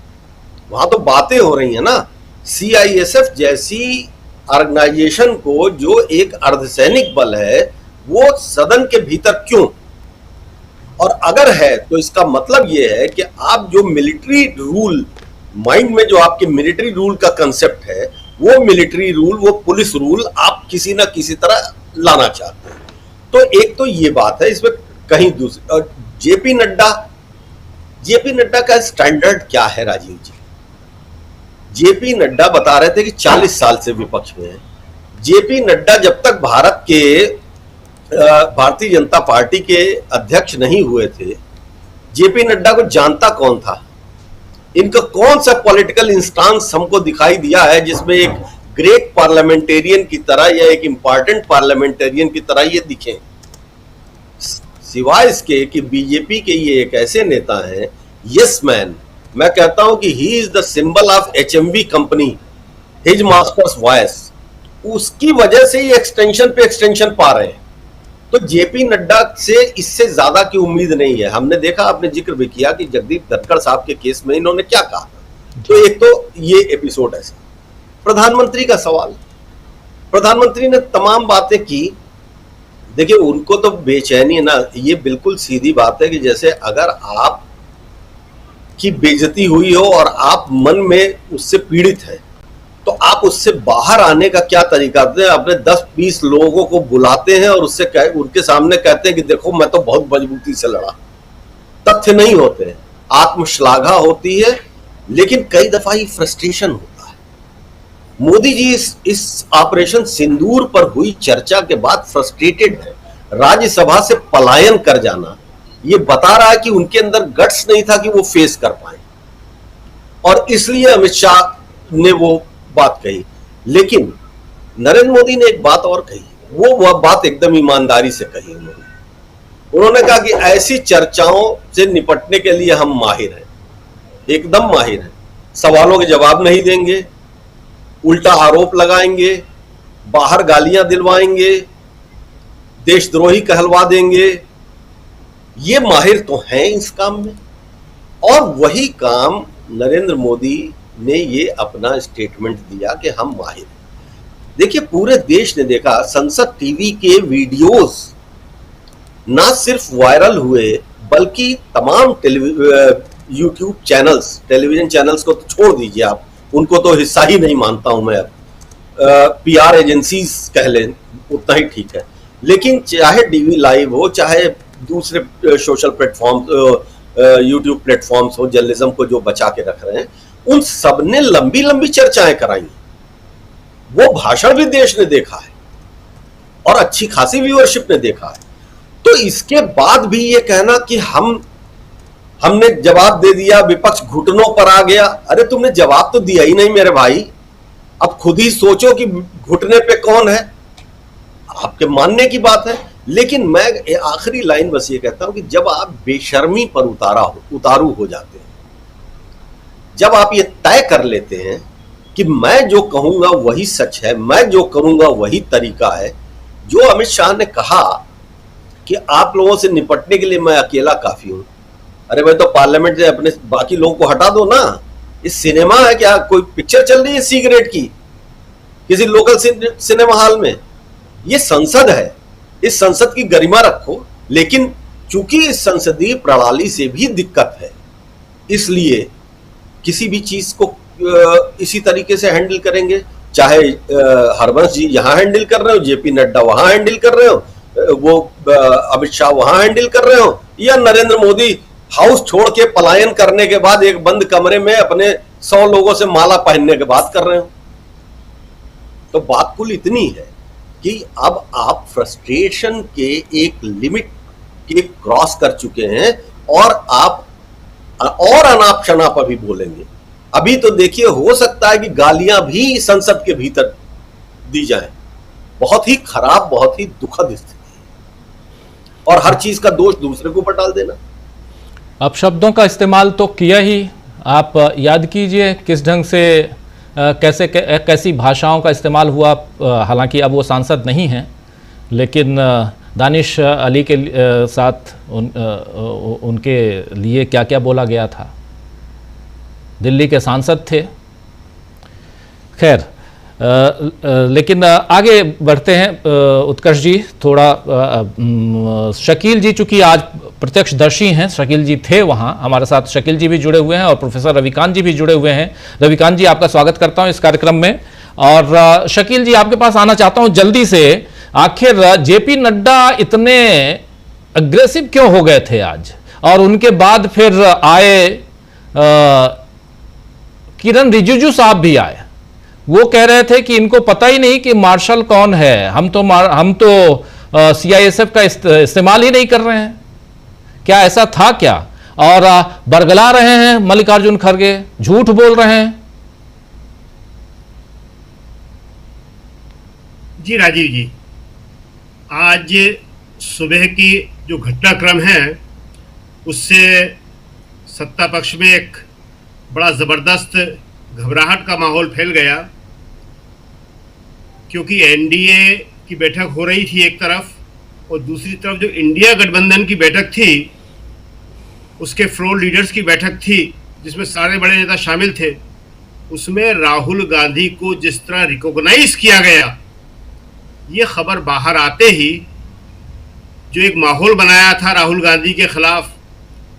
वहां तो बातें हो रही है ना। सीआईएसएफ जैसी ऑर्गेनाइजेशन को, जो एक अर्धसैनिक बल है, वो सदन के भीतर क्यों? और अगर है तो इसका मतलब यह है कि आप जो मिलिट्री रूल, माइंड में जो आपके मिलिट्री रूल का कंसेप्ट है, वो मिलिट्री रूल, वो पुलिस रूल आप किसी ना किसी तरह लाना चाहते हैं। तो एक तो ये बात है, इसमें कहीं दूसरी। और जेपी नड्डा का स्टैंडर्ड क्या है राजीव जी? जेपी नड्डा बता रहे थे कि 40 साल से विपक्ष में है। जेपी नड्डा जब तक भारतीय जनता पार्टी के अध्यक्ष नहीं हुए थे, जेपी नड्डा को जानता कौन था? इनका कौन सा पॉलिटिकल इंस्टांस हमको दिखाई दिया है जिसमें एक ग्रेट पार्लियामेंटेरियन की तरह या एक इंपॉर्टेंट पार्लियामेंटेरियन की तरह ये दिखें? सिवाय इसके कि बीजेपी के ये एक ऐसे नेता हैं, यस मैन। मैं कहता हूं कि he is the symbol of HMV company, his masters voice. उसकी वजह से ये एक्सटेंशन पे एक्सटेंशन पा रहे हैं। तो जेपी नड्डा से इससे ज्यादा की उम्मीद नहीं है। हमने देखा, आपने जिक्र भी किया कि जगदीप धनखड़ साहब के केस में इन्होंने क्या कहा। तो एक तो ये एपिसोड ऐसा। प्रधानमंत्री का सवाल, प्रधानमंत्री ने तमाम बातें की। देखिए उनको तो बेचैनी है ना, ये बिल्कुल सीधी बात है कि जैसे अगर आप की बेइज्जती हुई हो और आप मन में उससे पीड़ित हैं, तो आप उससे बाहर आने का क्या तरीका देते हैं? अपने 10-20 लोगों को बुलाते हैं और उनके सामने कहते हैं कि देखो मैं तो बहुत मजबूती से लड़ा। तथ्य नहीं होते हैं, आत्मश्लाघा होती है, लेकिन कई दफा ये फ्रस्ट्रेशन होता है। मोदी जी इस ऑपरेशन सिंदूर पर हुई चर्चा के बाद फ्रस्ट्रेटेड है। राज्यसभा से पलायन कर जाना ये बता रहा है कि उनके अंदर गट्स नहीं था कि वो फेस कर पाए, और इसलिए अमित शाह ने वो बात कही। लेकिन नरेंद्र मोदी ने एक बात और कही, वो बात एकदम ईमानदारी से कही। उन्होंने कहा कि ऐसी चर्चाओं से निपटने के लिए हम माहिर हैं, एकदम माहिर हैं। सवालों के जवाब नहीं देंगे, उल्टा आरोप लगाएंगे, बाहर गालियां दिलवाएंगे, देशद्रोही कहलवा देंगे। ये माहिर तो हैं इस काम में, और वही काम नरेंद्र मोदी ने ये अपना स्टेटमेंट दिया कि हम माहिर हैं। देखिए पूरे देश ने देखा, संसद टीवी के वीडियोस ना सिर्फ वायरल हुए, बल्कि तमाम यूट्यूब चैनल्स, टेलीविजन चैनल्स को तो छोड़ दीजिए आप, उनको तो हिस्सा ही नहीं मानता हूं मैं। पीआर एजेंसीज कह लें, उतना ही ठीक है। लेकिन चाहे डीवी लाइव हो, चाहे दूसरे सोशल प्लेटफॉर्म, यूट्यूब प्लेटफॉर्म्स हो, जर्नलिज्म को जो बचा के रख रहे हैं, उन सब ने लंबी लंबी चर्चाएं कराई। वो भाषण भी देश ने देखा है और अच्छी खासी व्यूअरशिप ने देखा है। तो इसके बाद भी ये कहना कि हमने जवाब दे दिया, विपक्ष घुटनों पर आ गया। अरे तुमने जवाब तो दिया ही नहीं मेरे भाई। अब खुद ही सोचो कि घुटने पे कौन है, आपके मानने की बात है। लेकिन मैं आखिरी लाइन बस ये कहता हूं कि जब आप बेशर्मी पर उतारू हो जाते हैं, जब आप ये तय कर लेते हैं कि मैं जो कहूंगा वही सच है, मैं जो करूंगा वही तरीका है, जो अमित शाह ने कहा कि आप लोगों से निपटने के लिए मैं अकेला काफी हूं। अरे भाई, तो पार्लियामेंट से अपने बाकी लोगों को हटा दो ना। इस सिनेमा है क्या? कोई पिक्चर चल रही है सी ग्रेड की किसी लोकल सिनेमा हॉल में? ये संसद है, इस संसद की गरिमा रखो। लेकिन चूंकि इस संसदीय प्रणाली से भी दिक्कत है, इसलिए किसी भी चीज को इसी तरीके से हैंडल करेंगे। चाहे हरवंश जी यहां हैंडल कर रहे हो, जेपी नड्डा वहां हैंडल कर रहे हो, वो अमित शाह वहां हैंडल कर रहे हो, या नरेंद्र मोदी हाउस छोड़ के पलायन करने के बाद एक बंद कमरे में अपने 100 लोगों से माला पहनने के बाद कर रहे हो। तो बात कुल इतनी है कि अब आप फ्रस्ट्रेशन के एक लिमिट के क्रॉस कर चुके हैं और आप और अनाप शनाप अभी बोलेंगे। अभी तो देखिए, हो सकता है कि गालियां भी संसद के भीतर दी जाएं। बहुत ही खराब, बहुत ही दुखद स्थिति है और हर चीज का दोष दूसरे को डाल देना। अब शब्दों का इस्तेमाल तो किया ही, आप याद कीजिए किस ढंग से कैसी भाषाओं का इस्तेमाल हुआ। हालांकि अब वो सांसद नहीं हैं, लेकिन दानिश अली के साथ उनके लिए क्या क्या बोला गया था। दिल्ली के सांसद थे। खैर, लेकिन आगे बढ़ते हैं। उत्कर्ष जी, थोड़ा शकील जी चूंकि आज प्रत्यक्षदर्शी हैं, शकील जी थे वहां हमारे साथ, शकील जी भी जुड़े हुए हैं और प्रोफेसर रविकांत जी भी जुड़े हुए हैं। रविकांत जी, आपका स्वागत करता हूं इस कार्यक्रम में। और शकील जी, आपके पास आना चाहता हूं जल्दी से। आखिर जेपी नड्डा इतने अग्रेसिव क्यों हो गए थे आज? और उनके बाद फिर आए किरण रिजिजू साहब भी आए। वो कह रहे थे कि इनको पता ही नहीं कि मार्शल कौन है, हम तो सीआईएसएफ का इस्तेमाल ही नहीं कर रहे हैं। क्या ऐसा था क्या? और बरगला रहे हैं मल्लिकार्जुन खड़गे, झूठ बोल रहे हैं। जी राजीव जी, आज सुबह की जो घटनाक्रम है उससे सत्ता पक्ष में एक बड़ा जबरदस्त घबराहट का माहौल फैल गया, क्योंकि एनडीए की बैठक हो रही थी एक तरफ और दूसरी तरफ जो इंडिया गठबंधन की बैठक थी उसके फ्लोर लीडर्स की बैठक थी जिसमें सारे बड़े नेता शामिल थे। उसमें राहुल गांधी को जिस तरह रिकॉग्नाइज किया गया, ये खबर बाहर आते ही जो एक माहौल बनाया था राहुल गांधी के खिलाफ,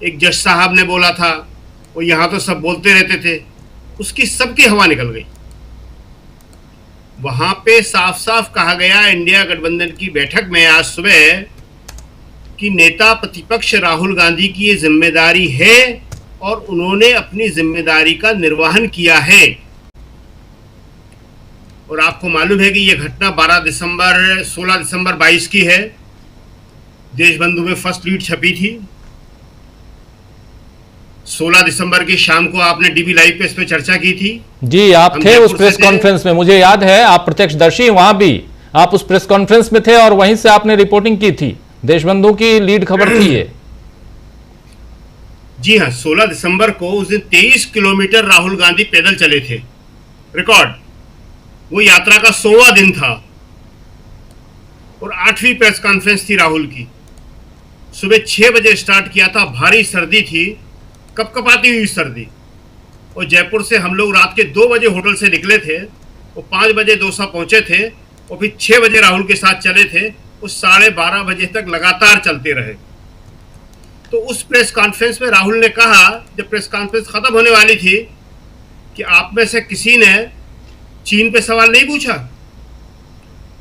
एक जज साहब ने बोला था, वो यहाँ तो सब बोलते रहते थे, उसकी सबकी हवा निकल गई। वहां पे साफ साफ कहा गया इंडिया गठबंधन की बैठक में आज सुबह कि नेता प्रतिपक्ष राहुल गांधी की ये जिम्मेदारी है और उन्होंने अपनी जिम्मेदारी का निर्वहन किया है। और आपको मालूम है कि यह घटना 16 दिसंबर 22 की है। देशबंधु में फर्स्ट लीड छपी थी। 16 दिसंबर की शाम को आपने डीबी लाइव पे इस पे चर्चा की थी। जी, आप थे उस प्रेस कॉन्फ्रेंस में, मुझे याद है। आप प्रत्यक्षदर्शी, वहां भी आप उस प्रेस कॉन्फ्रेंस में थे और वहीं से आपने रिपोर्टिंग की थी। देशबंधु की लीड खबर थी ये। जी हाँ, 16 दिसंबर को उस दिन 23 किलोमीटर राहुल गांधी पैदल चले थे, रिकॉर्ड। वो यात्रा का 100वां दिन था और 8वीं प्रेस कॉन्फ्रेंस थी राहुल की। सुबह 6 बजे स्टार्ट किया था, भारी सर्दी थी, कपकपाती हुई सर्दी। और जयपुर से हम लोग रात के 2 बजे होटल से निकले थे और 5 बजे दौसा पहुंचे थे और फिर 6 बजे राहुल के साथ चले थे। उस 12:30 बजे तक लगातार चलते रहे। तो उस प्रेस कॉन्फ्रेंस में राहुल ने कहा, जब प्रेस कॉन्फ्रेंस खत्म होने वाली थी, कि आप में से किसी ने चीन पे सवाल नहीं पूछा।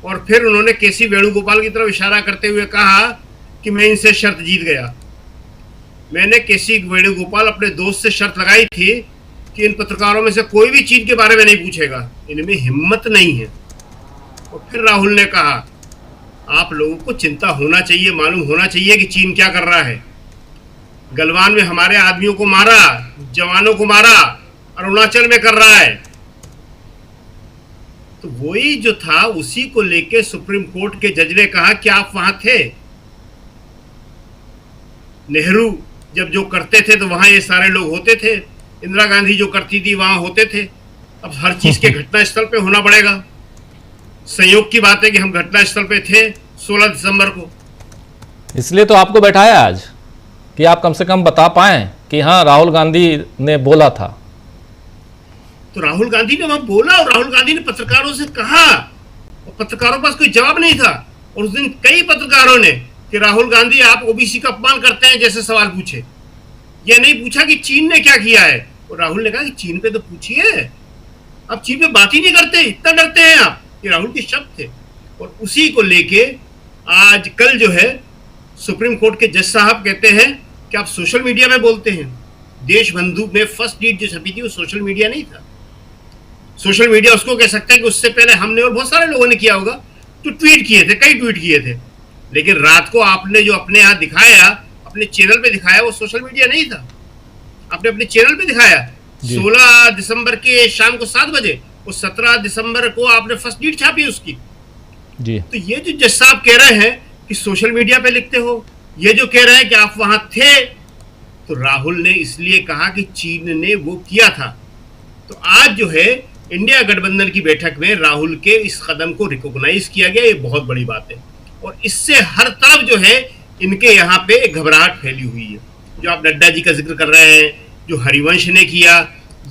और फिर उन्होंने केसी वेणुगोपाल की तरफ इशारा करते हुए कहा कि मैं इनसे शर्त जीत गया। मैंने केसी वेणुगोपाल अपने दोस्त से शर्त लगाई थी कि इन पत्रकारों में से कोई भी चीन के बारे में नहीं पूछेगा, इनमें हिम्मत नहीं है। और फिर राहुल ने कहा आप लोगों को चिंता होना चाहिए, मालूम होना चाहिए कि चीन क्या कर रहा है। गलवान में हमारे आदमियों को मारा, जवानों को मारा, अरुणाचल में कर रहा है। तो वही जो था उसी को लेके सुप्रीम कोर्ट के जज ने कहा कि आप वहां थे। नेहरू जब जो करते थे तो वहां ये सारे लोग होते थे, इंदिरा गांधी जो करती थी वहां होते थे। अब हर चीज के घटनास्थल पे होना पड़ेगा। संयोग की बात है कि हम घटनास्थल पे थे 16 दिसंबर को। इसलिए तो आपको बैठाया आज कि आप कम से कम बता पाएं कि हाँ राहुल गांधी ने बोला था। तो राहुल गांधी ने वहां बोला और राहुल गांधी ने पत्रकारों से कहा और पत्रकारों के पास कोई जवाब नहीं था। और उस दिन कई पत्रकारों ने कि राहुल गांधी आप ओबीसी का अपमान करते हैं जैसे सवाल पूछे। यह नहीं पूछा कि चीन ने क्या किया है। और राहुल ने कहा कि चीन पे तो पूछिए, आप चीन पे बात ही नहीं करते, इतना डरते हैं आप। ये राहुल के शब्द थे। और उसी को लेके आज कल जो है सुप्रीम कोर्ट के जज साहब कहते हैं कि आप सोशल मीडिया में बोलते हैं। देशबंधु में फर्स्ट लीड जो छपी थी वो सोशल मीडिया नहीं था। सोशल मीडिया उसको कह सकते हैं कि उससे पहले हमने और बहुत सारे लोगों ने किया होगा जो ट्वीट किए थे, कई ट्वीट किए थे। लेकिन रात को आपने जो अपने यहाँ दिखाया, अपने चैनल पे दिखाया, वो सोशल मीडिया नहीं था। आपने अपने चैनल पे दिखाया 16 दिसंबर के शाम को 7 बजे, और 17 दिसंबर को आपने फर्स्ट लीड छापी उसकी जी। तो ये जो जज साहब कह रहे हैं कि सोशल मीडिया पे लिखते हो, ये जो कह रहे हैं कि आप वहां थे, तो राहुल ने इसलिए कहा कि चीन ने वो किया था। तो आज जो है इंडिया गठबंधन की बैठक में राहुल के इस कदम को रिकॉग्नाइज किया गया, ये बहुत बड़ी बात है। और इससे हर तरफ जो है इनके यहाँ पे घबराहट फैली हुई है। जो आप नड्डा जी का जिक्र कर रहे हैं, जो हरिवंश ने किया,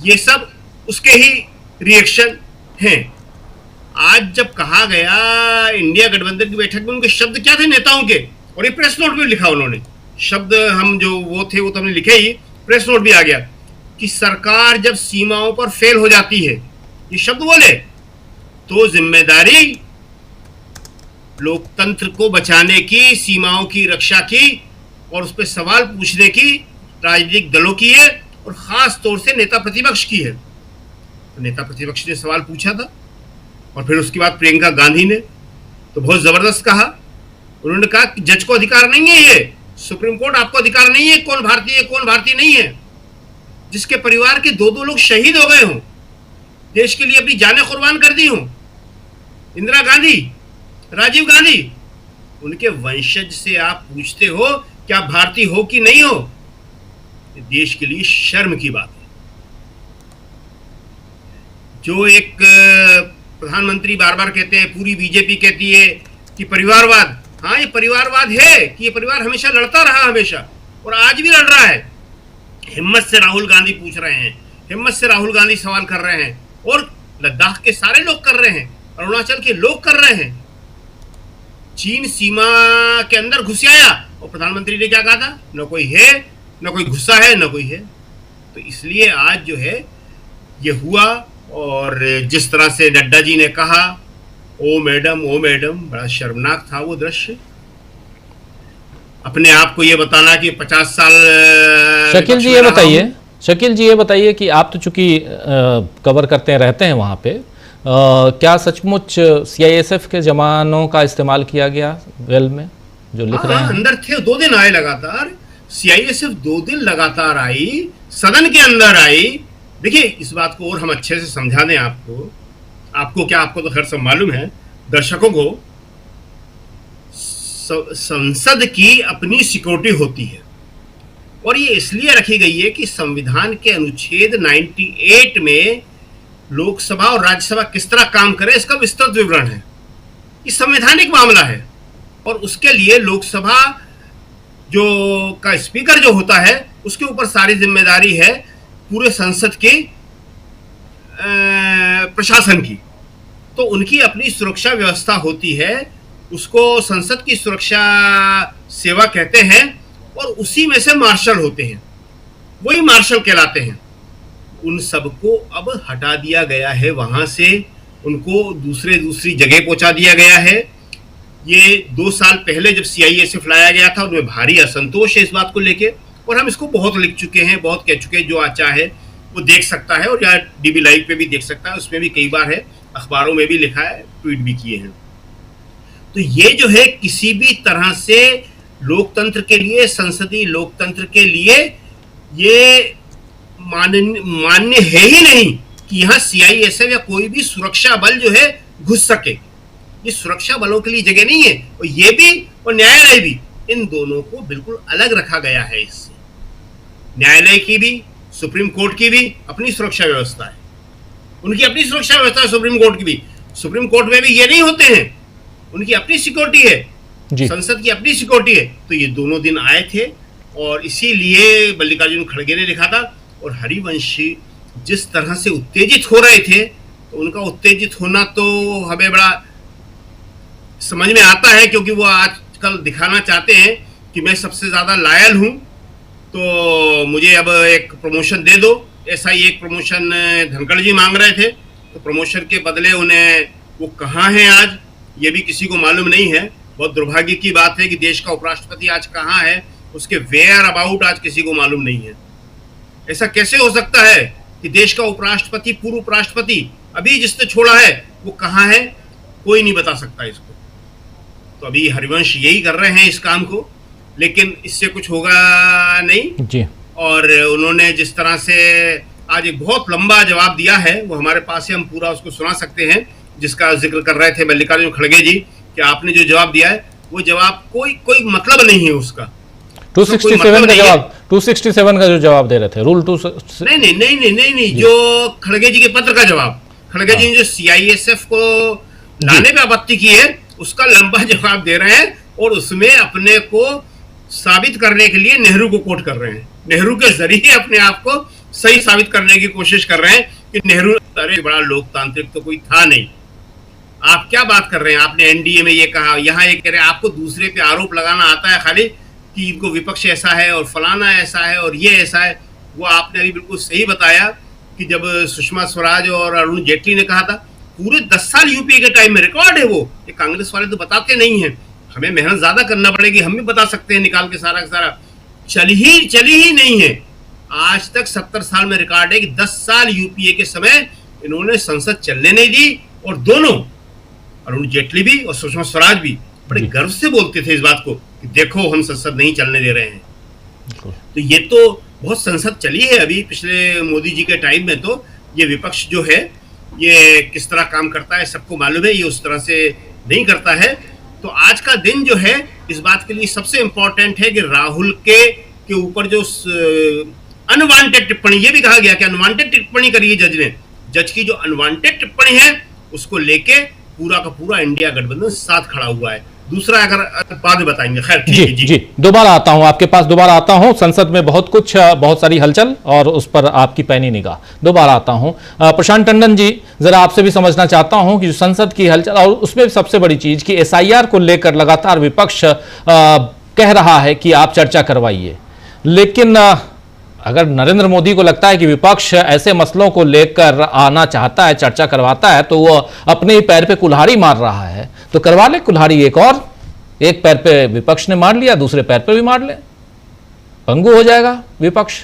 ये सब उसके ही रिएक्शन हैं। आज जब कहा गया इंडिया गठबंधन की बैठक में, उनके शब्द क्या थे नेताओं के, और ये प्रेस नोट में लिखा उन्होंने शब्द, हम जो वो थे वो तो हमने लिखे ही, प्रेस नोट भी आ गया कि सरकार जब सीमाओं पर फेल हो जाती है, ये शब्द बोले, तो जिम्मेदारी लोकतंत्र को बचाने की, सीमाओं की रक्षा की और उस पर सवाल पूछने की राजनीतिक दलों की है, और खास तौर से नेता प्रतिपक्ष की है। तो नेता प्रतिपक्ष ने सवाल पूछा था, और फिर उसके बाद प्रियंका गांधी ने तो बहुत जबरदस्त कहा। उन्होंने कहा कि जज को अधिकार नहीं है, ये सुप्रीम कोर्ट आपको अधिकार नहीं है कौन भारतीय है कौन भारतीय नहीं है। जिसके परिवार के 2-2 लोग शहीद हो गए हों, देश के लिए अपनी जानें कुर्बान कर दी हों, इंदिरा गांधी, राजीव गांधी, उनके वंशज से आप पूछते हो कि आप भारतीय हो कि नहीं हो, देश के लिए शर्म की बात है। जो एक प्रधानमंत्री बार बार कहते हैं, पूरी बीजेपी कहती है कि परिवारवाद, हाँ ये परिवारवाद है कि ये परिवार हमेशा लड़ता रहा, हमेशा, और आज भी लड़ रहा है। हिम्मत से राहुल गांधी पूछ रहे हैं, हिम्मत से राहुल गांधी सवाल कर रहे हैं, और लद्दाख के सारे लोग कर रहे हैं, अरुणाचल के लोग कर रहे हैं। चीन सीमा के अंदर घुस आया और प्रधानमंत्री ने क्या कहा था, न कोई है, न कोई घुसा है, न कोई है। तो इसलिए आज जो है ये हुआ, और जिस तरह से नड्डा जी ने कहा, ओ मैडम, बड़ा शर्मनाक था वो दृश्य। अपने आप को ये बताना कि 50 साल। शकील जी ये बताइए कि आप तो चूंकि कवर करते हैं, रहते हैं वहाँ पे, क्या सचमुच सीआईएसएफ के जवानों का इस्तेमाल किया गया वेल में जो लिख रहे हैं? अंदर थे, 2 दिन आए लगातार, सीआईएसएफ 2 दिन लगातार आई, सदन के अंदर आई। देखिए इस बात को और हम अच्छे से समझा दें आपको क्या, आपको तो खैर सब मालूम है, दर्शकों को, संसद की अपनी सिक्योरिटी होती है, और ये इसलिए रखी गई है कि संविधान के अनुच्छेद 98 में लोकसभा और राज्यसभा किस तरह काम करे इसका विस्तृत विवरण है। ये संवैधानिक मामला है, और उसके लिए लोकसभा जो का स्पीकर जो होता है उसके ऊपर सारी जिम्मेदारी है पूरे संसद के प्रशासन की। तो उनकी अपनी सुरक्षा व्यवस्था होती है, उसको संसद की सुरक्षा सेवा कहते हैं, और उसी में से मार्शल होते हैं, वही मार्शल कहलाते हैं। उन सबको अब हटा दिया गया है वहां से, उनको दूसरी जगह पहुंचा दिया गया है। ये 2 साल पहले जब सीआईएसएफ लाया गया था, उनमें भारी असंतोष है इस बात को लेके, और हम इसको बहुत लिख चुके हैं, बहुत कह चुके हैं। जो चाहे वो देख सकता है, और या डीबी लाइव पे भी देख सकता है, उसमें भी कई बार है, अखबारों में भी लिखा है, ट्वीट भी किए हैं। तो ये जो है किसी भी तरह से लोकतंत्र के लिए, संसदीय लोकतंत्र के लिए ये मान्य है ही नहीं कि यहाँ सीआईएसएफ या कोई भी सुरक्षा बल जो है घुस सके। ये सुरक्षा बलों के लिए जगह नहीं है, और ये भी और न्यायालय भी, इन दोनों को बिल्कुल अलग रखा गया है। इससे न्यायालय की भी, सुप्रीम कोर्ट की भी अपनी सुरक्षा व्यवस्था है, उनकी अपनी सुरक्षा व्यवस्था है। सुप्रीम कोर्ट की भी, सुप्रीम कोर्ट में भी ये नहीं होते हैं, उनकी अपनी सिक्योरिटी है, संसद की अपनी सिक्योरिटी है। तो ये दोनों दिन आए थे, और इसीलिए मल्लिकार्जुन खड़गे ने लिखा था। और हरिवंशी जिस तरह से उत्तेजित हो रहे थे, तो उनका उत्तेजित होना तो हमें बड़ा समझ में आता है, क्योंकि वो आजकल दिखाना चाहते हैं कि मैं सबसे ज्यादा लायल हूं, तो मुझे अब एक प्रमोशन दे दो। ऐसा ही एक प्रमोशन धनखड़ जी मांग रहे थे, तो प्रमोशन के बदले उन्हें वो कहाँ हैं आज, ये भी किसी को मालूम नहीं है। बहुत दुर्भाग्य की बात है कि देश का उपराष्ट्रपति आज कहाँ है, उसके वेयर अबाउट आज किसी को मालूम नहीं है। ऐसा कैसे हो सकता है कि देश का उपराष्ट्रपति, पूर्व उपराष्ट्रपति अभी जिसने छोड़ा है, वो कहाँ है, कोई नहीं बता सकता इसको। तो अभी हरिवंश यही कर रहे हैं इस काम को, लेकिन इससे कुछ होगा नहीं जी। और उन्होंने जिस तरह से आज एक बहुत लंबा जवाब दिया है, वो हमारे पास है, हम पूरा उसको सुना सकते हैं, जिसका जिक्र कर रहे थे मल्लिकार्जुन खड़गे जी कि आपने जो जवाब दिया है वो जवाब कोई मतलब नहीं है उसका। 267 का जवाब, 267 का जो जवाब दे रहे थे, रूल 2 नहीं, जो खड़गे जी के पत्र का जवाब, खड़गे जी ने जो सीआईएसएफ को लाने पे आपत्ति की है, उसका लंबा जवाब दे रहे हैं, और उसमें अपने को साबित करने के लिए नेहरू को कोट कर रहे हैं। नेहरू के जरिए अपने आप को सही साबित करने की कोशिश कर रहे हैं कि नेहरू अरे बड़ा लोकतांत्रिक तो कोई था नहीं। आप क्या बात कर रहे हैं, आपने एनडीए में ये कहा, यहाँ ये कह रहे हैं, आपको दूसरे पे आरोप लगाना आता है खाली कि इनको विपक्ष ऐसा है और फलाना ऐसा है और ये ऐसा है। वो आपने अभी बिल्कुल सही बताया कि जब सुषमा स्वराज और अरुण जेटली ने कहा था, पूरे 10 साल यूपीए के टाइम में रिकॉर्ड है वो, ये कांग्रेस वाले तो बताते नहीं है, हमें मेहनत ज्यादा करना पड़ेगी, हम भी बता सकते हैं निकाल के सारा का सारा। चली ही नहीं है आज तक। 70 साल में रिकॉर्ड है कि 10 साल यूपीए के समय इन्होंने संसद चलने नहीं दी, और दोनों अरुण जेटली भी और सुषमा स्वराज भी बड़े गर्व से बोलते थे इस बात को कि देखो हम संसद नहीं चलने दे रहे हैं। तो ये तो बहुत संसद चली है अभी पिछले मोदी जी के टाइम में। तो ये विपक्ष जो है ये किस तरह काम करता है सबको मालूम है, ये उस तरह से नहीं करता है। तो आज का दिन जो है इस बात के लिए सबसे इंपॉर्टेंट है कि राहुल के ऊपर जो अनवांटेड टिप्पणी, ये भी कहा गया कि अनवांटेड टिप्पणी करी जज ने, जज की जो अनवांटेड टिप्पणी है उसको लेके पूरा का पूरा इंडिया गठबंधन साथ खड़ा हुआ है। दूसरा अगर बाद में बताएंगे, खैर ठीक है जी। दोबारा आता हूं आपके पास, दोबारा आता हूं। संसद में बहुत सारी हलचल और उस पर आपकी पैनी निगाह। दोबारा आता हूं प्रशांत टंडन जी, जरा आपसे भी समझना चाहता हूं कि संसद की हलचल और उसमें सबसे बड़ी चीज कि एसआईआर को लेकर लगातार विपक्ष कह रहा है कि आप चर्चा करवाइए, लेकिन अगर नरेंद्र मोदी को लगता है कि विपक्ष ऐसे मसलों को लेकर आना चाहता है, चर्चा करवाता है, तो वो अपने ही पैर पे कुल्हाड़ी मार रहा है, तो करवा ले कुल्हाड़ी। एक पैर पे विपक्ष ने मार लिया, दूसरे पैर पे भी मार ले, पंगु हो जाएगा विपक्ष।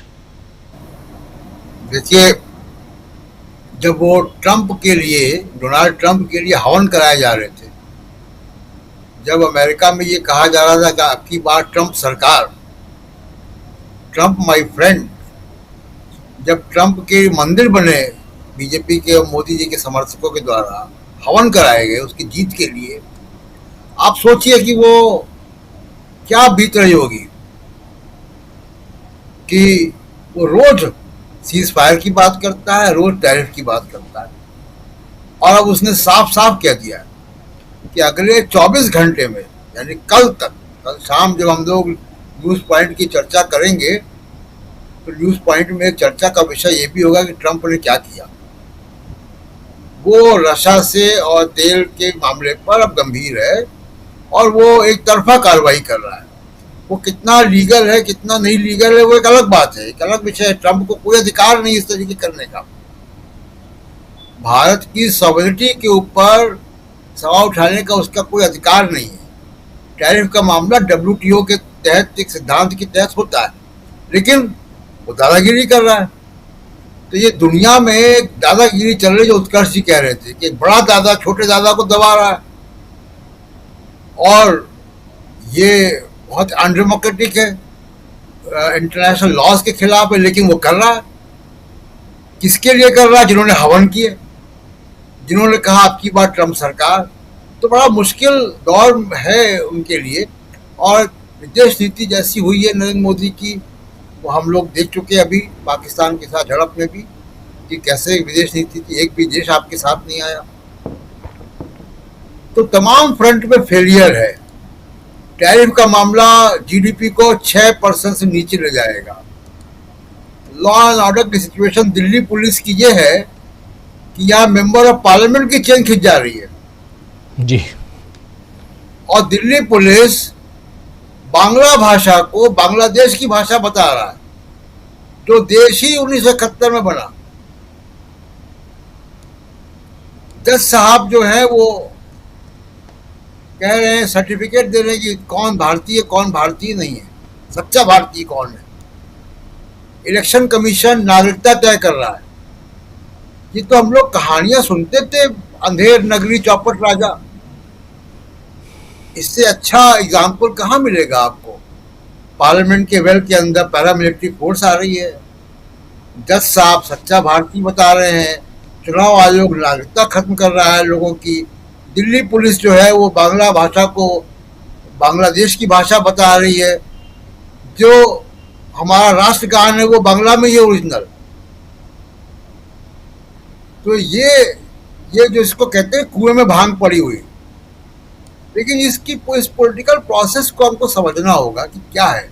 देखिए, जब वो डोनाल्ड ट्रंप के लिए हवन कराए जा रहे थे, जब अमेरिका में ये कहा जा रहा था कि आपकी बार ट्रंप सरकार, ट्रंप माय फ्रेंड, जब ट्रंप के मंदिर बने बीजेपी के और मोदी जी के समर्थकों के द्वारा, हवन कराए गए उसकी जीत के लिए, आप सोचिए कि वो क्या बीत रही होगी कि वो रोज सीज फायर की बात करता है, रोज टैरिफ की बात करता है, और अब उसने साफ साफ कह दिया कि अगले 24 घंटे में, यानी कल शाम जब हम लोग न्यूज पॉइंट की चर्चा करेंगे, तो न्यूज पॉइंट में चर्चा का विषय ये भी होगा कि ट्रंप ने क्या किया। वो रशिया से और तेल के मामले पर अब गंभीर है, और वो एक तरफा कार्रवाई कर रहा है। वो कितना लीगल है कितना नहीं लीगल है वो एक अलग बात है, एक अलग विषय है। ट्रंप को कोई अधिकार नहीं इस तरीके करने का। भारत की सॉवरेनिटी के ऊपर सवाल उठाने का उसका कोई अधिकार नहीं है। टैरिफ का मामला WTO के तहत एक सिद्धांत के तहत होता है, लेकिन वो दादागिरी कर रहा है। तो ये दुनिया में एक दादागिरी चल रही, जो उत्कर्ष जी कह रहे थे कि बड़ा दादा छोटे दादा को दबा रहा है। और ये बहुत अनडेमोक्रेटिक है, इंटरनेशनल लॉज के खिलाफ है, लेकिन वो कर रहा है। किसके लिए कर रहा है? जिन्होंने हवन किए, जिन्होंने कहा आपकी बार ट्रम्प सरकार। तो बड़ा मुश्किल दौर है उनके लिए। और विदेश नीति जैसी हुई है नरेंद्र मोदी की, वो हम लोग देख चुके हैं अभी पाकिस्तान के साथ झड़प में भी, कि कैसे विदेश नीति थी, एक भी देश आपके साथ नहीं आया। तो तमाम फ्रंट पे फेलियर है। टैरिफ का मामला जीडीपी को 6% से नीचे ले जाएगा। लॉ एंड ऑर्डर की सिचुएशन दिल्ली पुलिस की ये है कि यहाँ मेंबर ऑफ पार्लियामेंट की चेन खिंच जा रही है जी। और दिल्ली पुलिस बांग्ला भाषा को बांग्लादेश की भाषा बता रहा है, जो देश ही 1971 में बना। जज साहब जो है वो कह रहे हैं, सर्टिफिकेट दे रहे हैं कि कौन भारतीय कौन भारतीय नहीं है, सच्चा भारतीय कौन है। इलेक्शन कमीशन नागरिकता तय कर रहा है। ये तो हम लोग कहानियां सुनते थे, अंधेर नगरी चौपट राजा। इससे अच्छा एग्जाम्पल कहाँ मिलेगा आपको? पार्लियामेंट के वेल के अंदर पैरामिलिट्री फोर्स आ रही है, जज साहब सच्चा भारतीय बता रहे हैं, चुनाव आयोग नागरिकता खत्म कर रहा है लोगों की, दिल्ली पुलिस जो है वो बांग्ला भाषा को बांग्लादेश की भाषा बता रही है, जो हमारा राष्ट्रगान है वो बांग्ला में ही ओरिजिनल। तो ये जो इसको कहते हैं कुएं में भांग पड़ी हुई। लेकिन इस पॉलिटिकल प्रोसेस को हमको समझना होगा कि क्या है।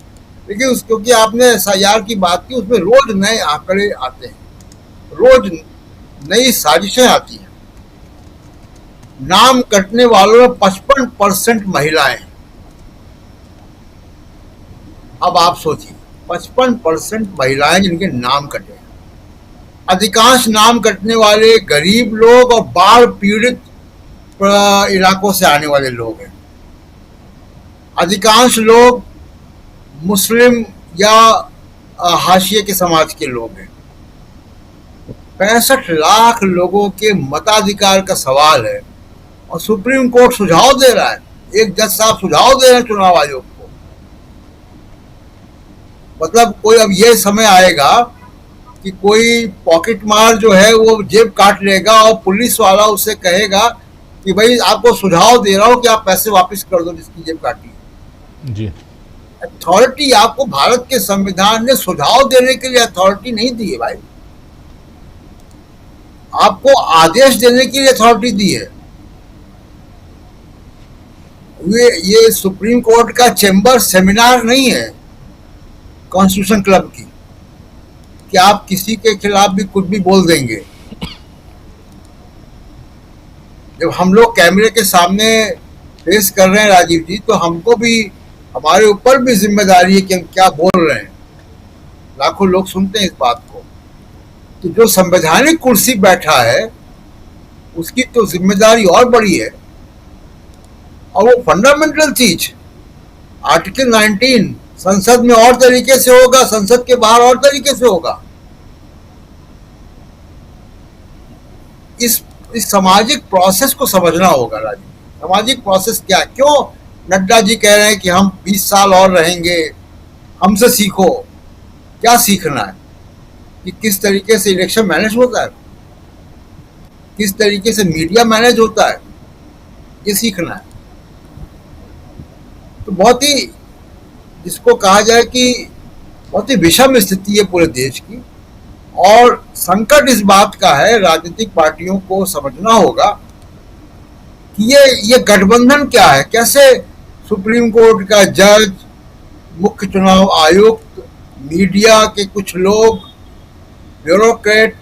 लेकिन क्योंकि आपने SIR की बात की, उसमें रोज नए आंकड़े आते हैं, रोज नई साजिशें आती हैं। नाम कटने वालों में 55% महिलाएं। अब आप सोचिए, 55% महिलाएं जिनके नाम कटे। अधिकांश नाम कटने वाले गरीब लोग और बाढ़ पीड़ित इलाकों से आने वाले लोग हैं। अधिकांश लोग मुस्लिम या हाशिए के समाज के लोग हैं। 65 लाख लोगों के मताधिकार का सवाल है और सुप्रीम कोर्ट सुझाव दे रहा है। एक जज साहब सुझाव दे रहे हैं चुनाव आयोग को। मतलब कोई अब ये समय आएगा कि कोई पॉकेट मार जो है वो जेब काट लेगा और पुलिस वाला उसे कहेगा कि भाई आपको सुझाव दे रहा हूं कि आप पैसे वापस कर दो जिसकी जेब काटी है। जी। अथॉरिटी आपको भारत के संविधान ने सुझाव देने के लिए अथॉरिटी नहीं दी है भाई, आपको आदेश देने के लिए अथॉरिटी दी है। ये सुप्रीम कोर्ट का चैम्बर सेमिनार नहीं है कॉन्स्टिट्यूशन क्लब की कि आप किसी के खिलाफ भी कुछ भी बोल देंगे। जब हम लोग कैमरे के सामने फेस कर रहे हैं राजीव जी, तो हमको भी, हमारे ऊपर भी जिम्मेदारी है कि हम क्या बोल रहे हैं। लाखों लोग सुनते हैं इस बात को। तो जो संवैधानिक कुर्सी बैठा है उसकी तो जिम्मेदारी और बड़ी है। और वो फंडामेंटल चीज आर्टिकल 19 संसद में और तरीके से होगा, संसद के बाहर और तरीके से होगा। इस सामाजिक प्रोसेस को समझना होगा राजीव। सामाजिक प्रोसेस क्या, क्यों नड्डा जी कह रहे हैं कि हम 20 साल और रहेंगे, हमसे सीखो। क्या सीखना है? कि किस तरीके से इलेक्शन मैनेज होता है, किस तरीके से मीडिया मैनेज होता है, ये सीखना है। तो बहुत ही, जिसको कहा जाए कि बहुत ही विषम स्थिति है पूरे देश की। और संकट इस बात का है, राजनीतिक पार्टियों को समझना होगा कि ये गठबंधन क्या है। कैसे सुप्रीम कोर्ट का जज, मुख्य चुनाव आयुक्त, मीडिया के कुछ लोग, ब्यूरोक्रेट,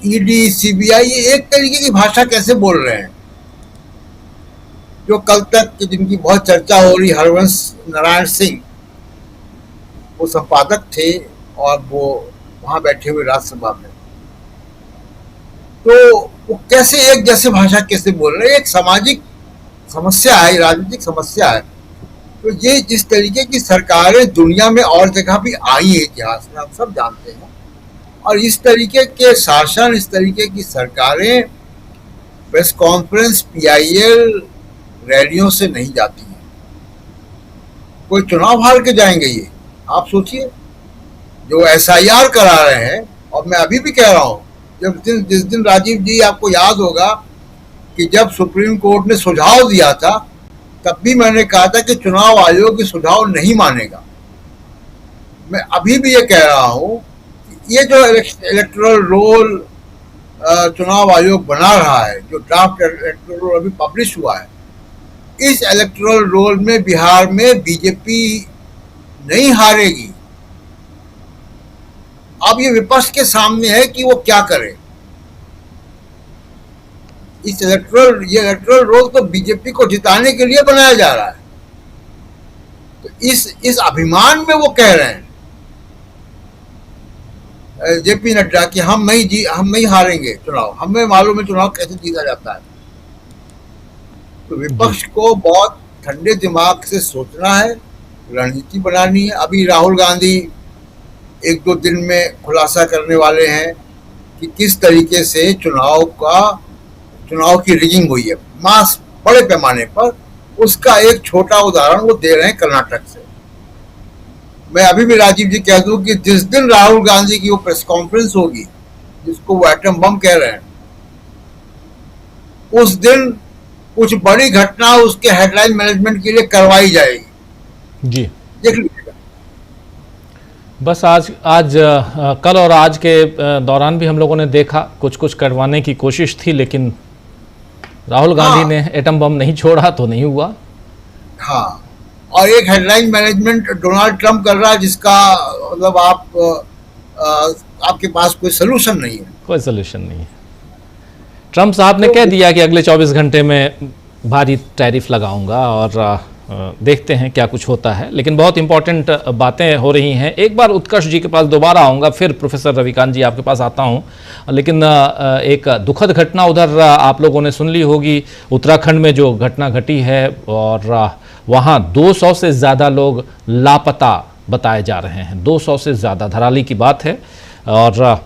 ईडी, CBI, ये एक तरीके की भाषा कैसे बोल रहे हैं। जो कल तक जिनकी बहुत चर्चा हो रही, हरवंश नारायण सिंह, वो संपादक थे और वो वहां बैठे हुए राज्यसभा में, तो वो कैसे एक जैसे भाषा कैसे बोल रहे हैं। एक सामाजिक समस्या है, राजनीतिक समस्या है। तो ये जिस तरीके की सरकारें दुनिया में और जगह भी आई है इतिहास में, हम सब जानते हैं। और इस तरीके के शासन, इस तरीके की सरकारें प्रेस कॉन्फ्रेंस, PIL, रैलियों से नहीं जाती हैं। कोई चुनाव हार के जाएंगे ये? आप सोचिए। जो SIR करा रहे हैं, और मैं अभी भी कह रहा हूं, जिस दिन राजीव जी, आपको याद होगा कि जब सुप्रीम कोर्ट ने सुझाव दिया था, तब भी मैंने कहा था कि चुनाव आयोग ये सुझाव नहीं मानेगा। मैं अभी भी ये कह रहा हूं कि ये जो इलेक्टोरल रोल चुनाव आयोग बना रहा है, जो ड्राफ्ट इलेक्टोरल रोल अभी पब्लिश हुआ है, इस इलेक्टोरल रोल में बिहार में बीजेपी नहीं हारेगी। अब ये विपक्ष के सामने है कि वो क्या करे। ये इलेक्टोरल रोल तो बीजेपी को जिताने के लिए बनाया जा रहा है। तो इस अभिमान में वो कह रहे हैं JP नड्डा कि हम नहीं हारेंगे चुनाव, हमें मालूम है चुनाव कैसे जीता जाता है। तो विपक्ष को बहुत ठंडे दिमाग से सोचना है, रणनीति बनानी है। अभी राहुल गांधी 1-2 दिन में खुलासा करने वाले हैं कि किस तरीके से चुनाव की रिगिंग हुई है मास बड़े पैमाने पर। उसका एक छोटा उदाहरण वो दे रहे हैं कर्नाटक से। मैं अभी भी राजीव जी कह दूं कि जिस दिन राहुल गांधी की वो प्रेस कॉन्फ्रेंस होगी, जिसको वो एटम बम कह रहे हैं, उस दिन कुछ बड़ी घटना उसके हेडलाइन मैनेजमेंट के लिए करवाई जाएगी। जी, देख लीजिएगा। बस आज कल और आज के दौरान भी हम लोगों ने देखा कुछ करवाने की कोशिश थी, लेकिन राहुल गांधी ने एटम बम नहीं छोड़ा तो नहीं हुआ। हाँ, और एक हेडलाइन मैनेजमेंट डोनाल्ड ट्रंप कर रहा है, जिसका मतलब आपके पास कोई सलूशन नहीं है। कोई सलूशन नहीं है। ट्रंप साहब ने कह दिया कि अगले 24 घंटे में भारी टैरिफ लगाऊंगा, और देखते हैं क्या कुछ होता है। लेकिन बहुत इंपॉर्टेंट बातें हो रही हैं। एक बार उत्कर्ष जी के पास दोबारा आऊँगा, फिर प्रोफेसर रविकांत जी आपके पास आता हूँ। लेकिन एक दुखद घटना उधर आप लोगों ने सुन ली होगी, उत्तराखंड में जो घटना घटी है, और वहाँ 200 से ज़्यादा लोग लापता बताए जा रहे हैं। 200 से ज़्यादा, धराली की बात है। और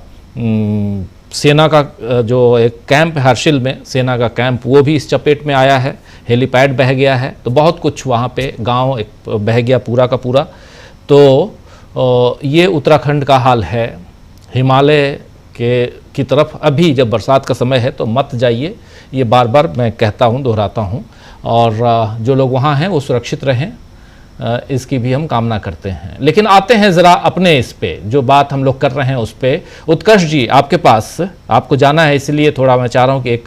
सेना का जो एक कैंप है हर्षिल में, सेना का कैंप, वो भी इस चपेट में आया है। हेलीपैड बह गया है, तो बहुत कुछ वहाँ पे गांव एक बह गया पूरा का पूरा। तो ये उत्तराखंड का हाल है। हिमालय की तरफ अभी जब बरसात का समय है तो मत जाइए, ये बार बार मैं कहता हूँ, दोहराता हूँ। और जो लोग वहाँ हैं वो सुरक्षित रहें, इसकी भी हम कामना करते हैं। लेकिन आते हैं ज़रा अपने इस पे, जो बात हम लोग कर रहे हैं उस पे। उत्कर्ष जी, आपके पास, आपको जाना है, इसलिए थोड़ा मैं चाह रहा हूँ कि एक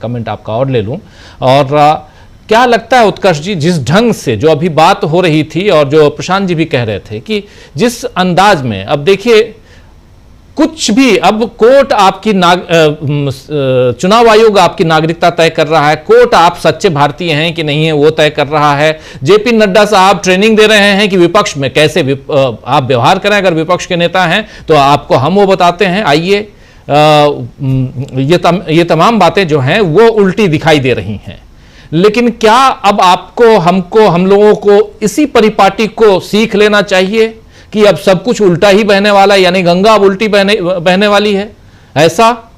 कमेंट आपका और ले लूँ। और क्या लगता है उत्कर्ष जी, जिस ढंग से जो अभी बात हो रही थी और जो प्रशांत जी भी कह रहे थे कि जिस अंदाज में, अब देखिए कुछ भी, अब कोर्ट आपकी चुनाव आयोग आपकी नागरिकता तय कर रहा है, कोर्ट आप सच्चे भारतीय हैं कि नहीं है वो तय कर रहा है। JP नड्डा साहब ट्रेनिंग दे रहे हैं कि विपक्ष में कैसे आप व्यवहार करें। अगर विपक्ष के नेता हैं तो आपको हम वो बताते हैं। आइए, ये तमाम बातें जो हैं वो उल्टी दिखाई दे रही हैं। लेकिन क्या अब आपको, हमको, हम लोगों को इसी परिपाटी को सीख लेना चाहिए कि अब सब कुछ उल्टा ही बहने वाला है, यानी गंगा अब उल्टी बहने वाली है? ऐसा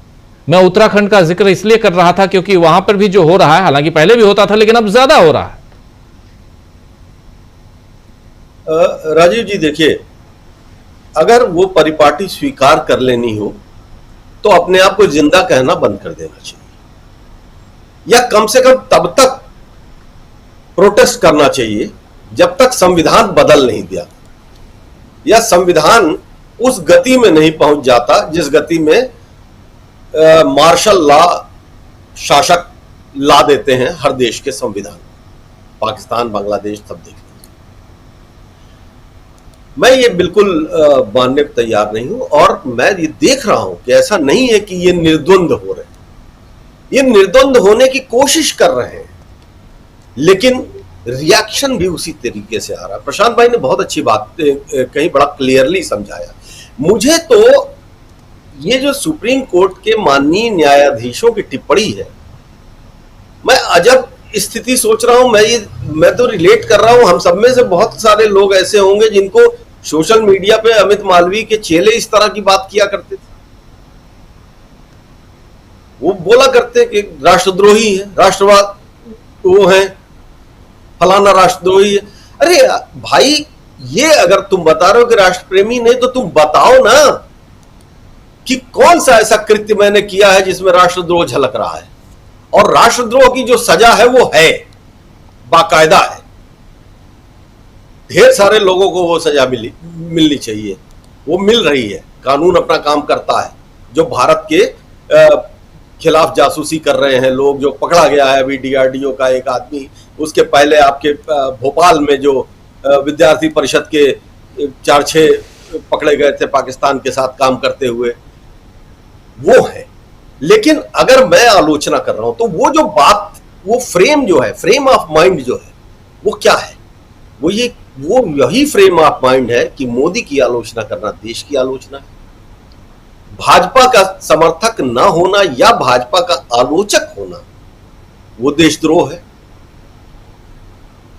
मैं उत्तराखंड का जिक्र इसलिए कर रहा था क्योंकि वहां पर भी जो हो रहा है, हालांकि पहले भी होता था लेकिन अब ज्यादा हो रहा है। राजीव जी देखिए, अगर वो परिपाटी स्वीकार कर लेनी हो तो अपने आप को जिंदा कहना बंद कर देना चाहिए, या कम से कम तब तक प्रोटेस्ट करना चाहिए जब तक संविधान बदल नहीं दिया, या संविधान उस गति में नहीं पहुंच जाता जिस गति में मार्शल लॉ शासक ला देते हैं हर देश के संविधान। पाकिस्तान, बांग्लादेश सब देखते हैं। मैं ये बिल्कुल मानने को तैयार नहीं हूं, और मैं ये देख रहा हूं कि ऐसा नहीं है कि ये निर्द्वंद हो रहे हैं, ये निर्द्वंद होने की कोशिश कर रहे हैं, लेकिन रिएक्शन भी उसी तरीके से आ रहा है। प्रशांत भाई ने बहुत अच्छी बात कहीं, बड़ा क्लियरली समझाया। मुझे तो ये जो सुप्रीम कोर्ट के माननीय न्यायाधीशों की टिप्पणी है, मैं अजब स्थिति सोच रहा हूं। मैं तो रिलेट कर रहा हूं, हम सब में से बहुत सारे लोग ऐसे होंगे जिनको सोशल मीडिया पे अमित मालवीय के चेले इस तरह की बात किया करते थे। वो बोला करते कि राष्ट्रद्रोही है, राष्ट्रवाद वो है, फलाना राष्ट्रद्रोही है। अरे भाई, ये अगर तुम बता रहे हो कि राष्ट्र प्रेमी नहीं, तो तुम बताओ ना कि कौन सा ऐसा कृत्य मैंने किया है जिसमें राष्ट्रद्रोह झलक रहा है। और राष्ट्रद्रोह की जो सजा है वो है, बाकायदा है। ढेर सारे लोगों को वो सजा मिलनी चाहिए, वो मिल रही है। कानून अपना काम करता है। जो भारत के खिलाफ जासूसी कर रहे हैं लोग, जो पकड़ा गया है अभी डीआरडीओ का एक आदमी, उसके पहले आपके भोपाल में जो विद्यार्थी परिषद के 4-6 पकड़े गए थे पाकिस्तान के साथ काम करते हुए, वो है। लेकिन अगर मैं आलोचना कर रहा हूं तो वो जो बात, वो फ्रेम जो है, फ्रेम ऑफ माइंड जो है, वो क्या है? वो यही फ्रेम ऑफ माइंड है कि मोदी की आलोचना करना देश की आलोचना है। भाजपा का समर्थक ना होना या भाजपा का आलोचक होना वो देशद्रोह है।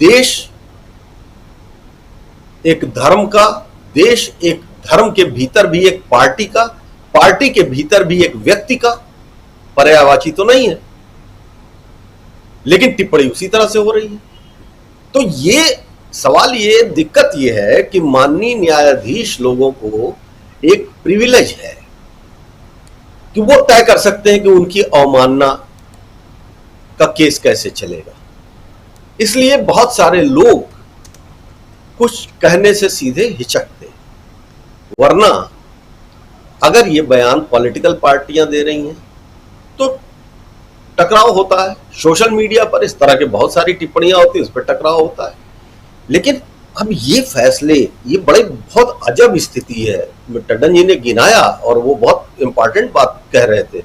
देश एक धर्म का, देश एक धर्म के भीतर भी एक पार्टी का, पार्टी के भीतर भी एक व्यक्ति का पर्यायवाची तो नहीं है, लेकिन टिप्पणी उसी तरह से हो रही है। तो ये सवाल, ये दिक्कत ये है कि माननीय न्यायाधीश लोगों को एक प्रिविलेज है कि वो तय कर सकते हैं कि उनकी अवमानना का केस कैसे चलेगा। इसलिए बहुत सारे लोग कुछ कहने से सीधे हिचकते हैं। वरना अगर ये बयान पॉलिटिकल पार्टियां दे रही हैं तो टकराव होता है। सोशल मीडिया पर इस तरह के बहुत सारी टिप्पणियां होती है, उस पर टकराव होता है। लेकिन अब ये फैसले, ये बहुत अजब स्थिति है। टंडन जी ने गिनाया और वो बहुत इंपॉर्टेंट बात कह रहे थे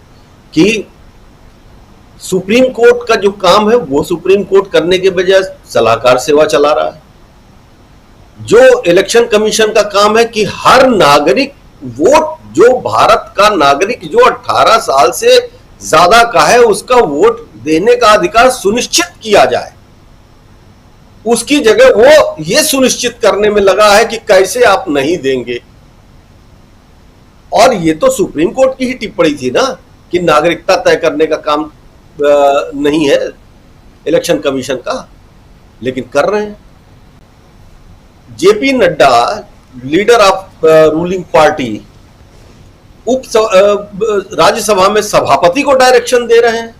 कि सुप्रीम कोर्ट का जो काम है वो सुप्रीम कोर्ट करने के बजाय सलाहकार सेवा चला रहा है। जो इलेक्शन कमीशन का काम है कि हर नागरिक वोट, जो भारत का नागरिक जो 18 साल से ज्यादा का है, उसका वोट देने का अधिकार सुनिश्चित किया जाए, उसकी जगह वो ये सुनिश्चित करने में लगा है कि कैसे आप नहीं देंगे। और ये तो सुप्रीम कोर्ट की ही टिप्पणी थी ना कि नागरिकता तय करने का काम नहीं है इलेक्शन कमीशन का, लेकिन कर रहे हैं। JP Nadda, leader of ruling party, Rajya Sabha में सभापति को डायरेक्शन दे रहे हैं।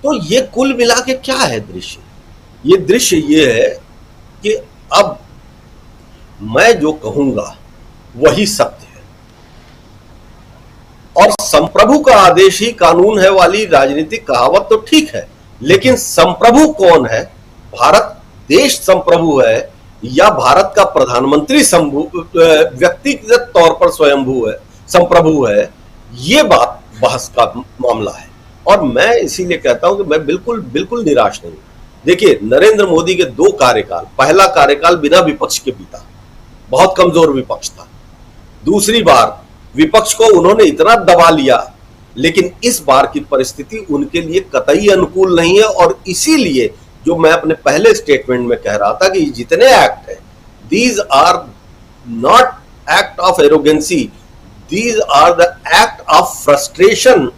तो ये कुल मिला के क्या है दृश्य? ये दृश्य ये है कि अब मैं जो कहूंगा वही सत्य है, और संप्रभु का आदेश ही कानून है वाली राजनीतिक कहावत तो ठीक है, लेकिन संप्रभु कौन है? भारत देश संप्रभु है या भारत का प्रधानमंत्री व्यक्तिगत तौर पर स्वयंभू है, संप्रभु है? ये बात बहस का मामला है। और मैं इसीलिए कहता हूं कि मैं बिल्कुल निराश नहीं। देखिए, नरेंद्र मोदी के 2 कार्यकाल, पहला कार्यकाल बिना विपक्ष के बीता, बहुत कमजोर विपक्ष था। दूसरी बार विपक्ष को उन्होंने इतना दबा लिया, लेकिन इस बार की परिस्थिति उनके लिए कतई अनुकूल नहीं है। और इसीलिए जो मैं अपने पहले स्टेटमेंट में कह रहा था कि जितने एक्ट है, these are not act of arrogancy, these are the act of frustration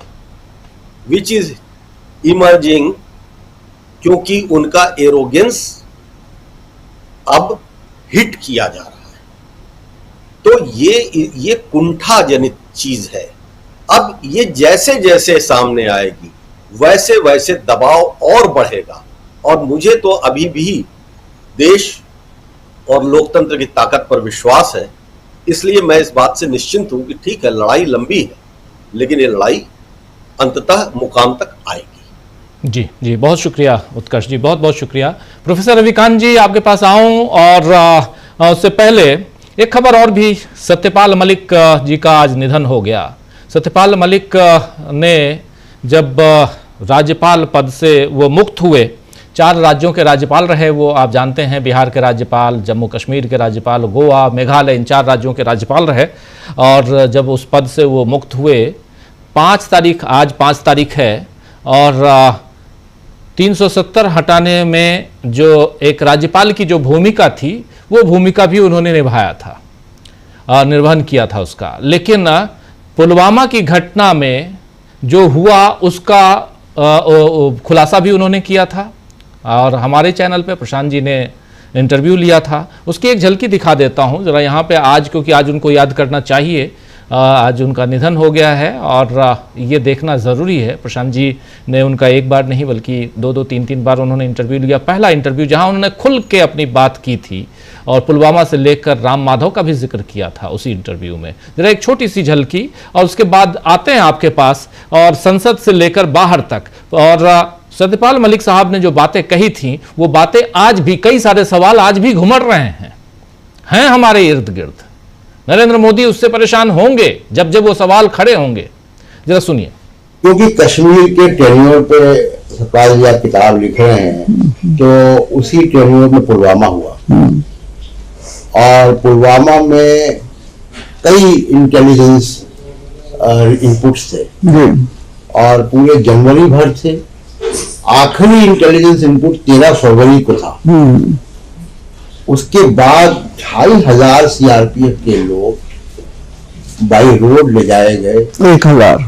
which is emerging, क्योंकि उनका एरोगेंस अब हिट किया जा रहा है। तो ये कुंठा जनित चीज है। अब ये जैसे जैसे सामने आएगी वैसे वैसे दबाव और बढ़ेगा। और मुझे तो अभी भी देश और लोकतंत्र की ताकत पर विश्वास है। इसलिए मैं इस बात से निश्चिंत हूं कि ठीक है, लड़ाई लंबी है, लेकिन ये लड़ाई अंततः मुकाम तक आएगी। जी, बहुत शुक्रिया उत्कर्ष जी, बहुत शुक्रिया। प्रोफेसर रविकांत जी, आपके पास आऊं और उससे पहले एक खबर और भी, सत्यपाल मलिक जी का आज निधन हो गया। सत्यपाल मलिक ने जब राज्यपाल पद से वो मुक्त हुए, 4 राज्यों के राज्यपाल रहे वो, आप जानते हैं, बिहार के राज्यपाल, जम्मू कश्मीर के राज्यपाल, गोवा, मेघालय, इन 4 राज्यों के राज्यपाल रहे। और जब उस पद से वो मुक्त हुए, 5 तारीख, आज 5 तारीख है, और 370 हटाने में जो एक राज्यपाल की जो भूमिका थी, वो भूमिका भी उन्होंने निभाया था, निर्वहन किया था उसका। लेकिन पुलवामा की घटना में जो हुआ उसका खुलासा भी उन्होंने किया था, और हमारे चैनल पे प्रशांत जी ने इंटरव्यू लिया था, उसकी एक झलकी दिखा देता हूं ज़रा यहाँ पे आज, क्योंकि आज उनको याद करना चाहिए, आज उनका निधन हो गया है और ये देखना ज़रूरी है। प्रशांत जी ने उनका एक बार नहीं बल्कि 2-2, 3-3 बार उन्होंने इंटरव्यू लिया। पहला इंटरव्यू जहां उन्होंने खुल के अपनी बात की थी और पुलवामा से लेकर राम माधव का भी जिक्र किया था उसी इंटरव्यू में। जरा एक छोटी सी झलकी और उसके बाद आते हैं आपके पास और संसद से लेकर बाहर तक। और सत्यपाल मलिक साहब ने जो बातें कही थी वो बातें आज भी, कई सारे सवाल आज भी घुमड़ रहे हैं हमारे इर्द गिर्द। नरेंद्र मोदी उससे परेशान होंगे जब जब वो सवाल खड़े होंगे। जरा सुनिए। क्योंकि कश्मीर के टेन्योर पे सत्यपाल जी आप किताब लिख रहे हैं, तो उसी टेन्योर में पुलवामा हुआ और पुलवामा में कई इंटेलिजेंस इनपुट्स थे और पूरे जनवरी भर थे। आखिरी इंटेलिजेंस इनपुट 13 फरवरी को था। उसके बाद 2500 सीआरपीएफ के लोग बाई रोड ले जाए गए। 1000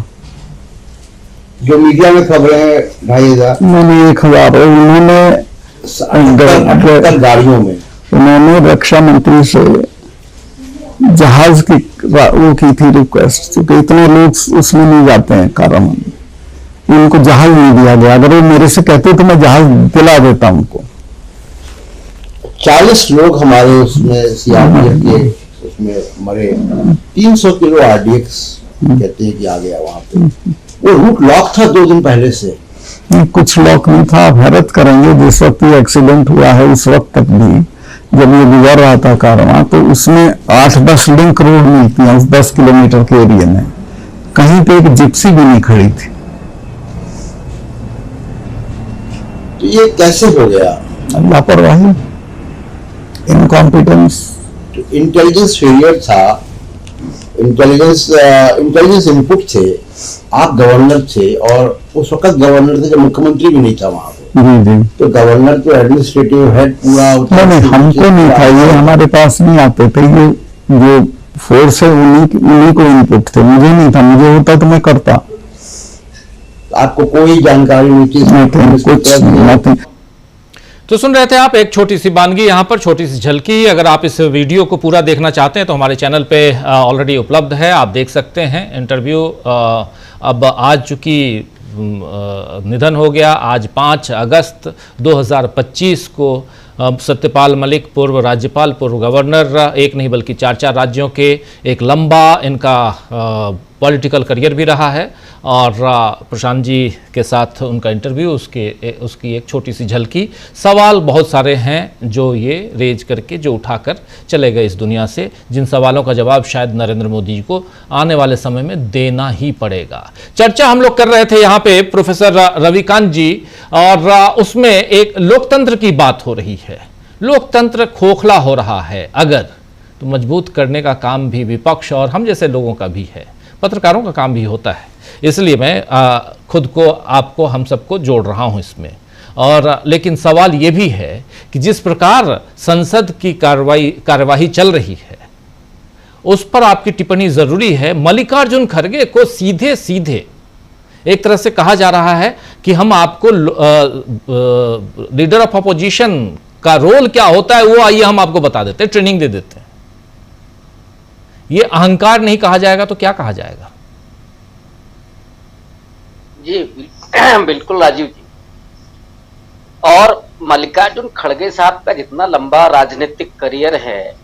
जो मीडिया में खबरें हैं 2500 मैंने 1000 और उन्होंने 78 गाड़ियों में उन्होंने रक्षा मंत्री से जहाज की वो की थी रिक्वेस्ट, क्योंकि इतने लोग उसमें नहीं जाते हैं कारामन, उनको जहाज नहीं दिया गया। अगर वो मेरे से कहते तो मैं जहाज दिला देता उनको। 40 लोग हमारे उसमें सीआरपीएफ के उसमें मरे। 300 किलो आरडीएक्स कहते हैं कि आ गया वहां पे। वो रूट लॉक था 2 दिन पहले से। कुछ लॉक नहीं था। आप हैरत करेंगे, जिस वक्त ये एक्सीडेंट हुआ है उस वक्त तक भी जब ये गुजर रहा था कारवां, तो उसमें 8-10 लिंक रोड मिलती हैं उस 10 किलोमीटर के एरिया में। कहीं पे एक जिप्सी भी नहीं खड़ी थी। तो ये कैसे हो गया? लापरवाही, इनकॉम्पिटेंस। इंटेलिजेंस फेलियर था। इंटेलिजेंस इनपुट थे। आप गवर्नर थे और उस वक्त गवर्नर थे जब मुख्यमंत्री भी नहीं था वहां पे। जी। तो गवर्नर तो एडमिनिस्ट्रेटिव हेड पूरा नहीं, हमको नहीं था, ये हमारे पास नहीं आते थे। ये जो फोर्स है उन्हीं को इनपुट थे, मुझे नहीं था। मुझे होता तो मैं करता। आपको कोई जानकारी नहीं थी? कुछ। तो सुन रहे थे आप एक छोटी सी बानगी, यहाँ पर छोटी सी झलकी। अगर आप इस वीडियो को पूरा देखना चाहते हैं तो हमारे चैनल पे ऑलरेडी उपलब्ध है, आप देख सकते हैं। इंटरव्यू अब आज चूंकि निधन हो गया, आज 5 अगस्त 2025 को सत्यपाल मलिक, पूर्व राज्यपाल, पूर्व गवर्नर, एक नहीं बल्कि 4 राज्यों के, एक लंबा इनका पॉलिटिकल करियर भी रहा है। और प्रशांत जी के साथ उनका इंटरव्यू, उसकी एक छोटी सी झलकी। सवाल बहुत सारे हैं जो ये रेज करके, जो उठाकर चले गए इस दुनिया से, जिन सवालों का जवाब शायद नरेंद्र मोदी जी को आने वाले समय में देना ही पड़ेगा। चर्चा हम लोग कर रहे थे यहाँ पे प्रोफेसर रविकांत जी, और उसमें एक लोकतंत्र की बात हो रही है। लोकतंत्र खोखला हो रहा है अगर, तो मजबूत करने का काम भी विपक्ष और हम जैसे लोगों का भी है, पत्रकारों का काम भी होता है। इसलिए मैं खुद को, आपको, हम सबको जोड़ रहा हूं इसमें। और लेकिन सवाल ये भी है कि जिस प्रकार संसद की कार्यवाही चल रही है उस पर आपकी टिप्पणी जरूरी है। मल्लिकार्जुन खड़गे को सीधे सीधे एक तरह से कहा जा रहा है कि हम आपको लीडर ऑफ अपोजिशन का रोल क्या होता है वो आइए हम आपको बता देते हैं, ट्रेनिंग दे देते हैं। ये अहंकार नहीं कहा जाएगा तो क्या कहा जाएगा? जी बिल्कुल राजीव जी। और मल्लिकार्जुन खड़गे साहब का जितना लंबा राजनीतिक करियर है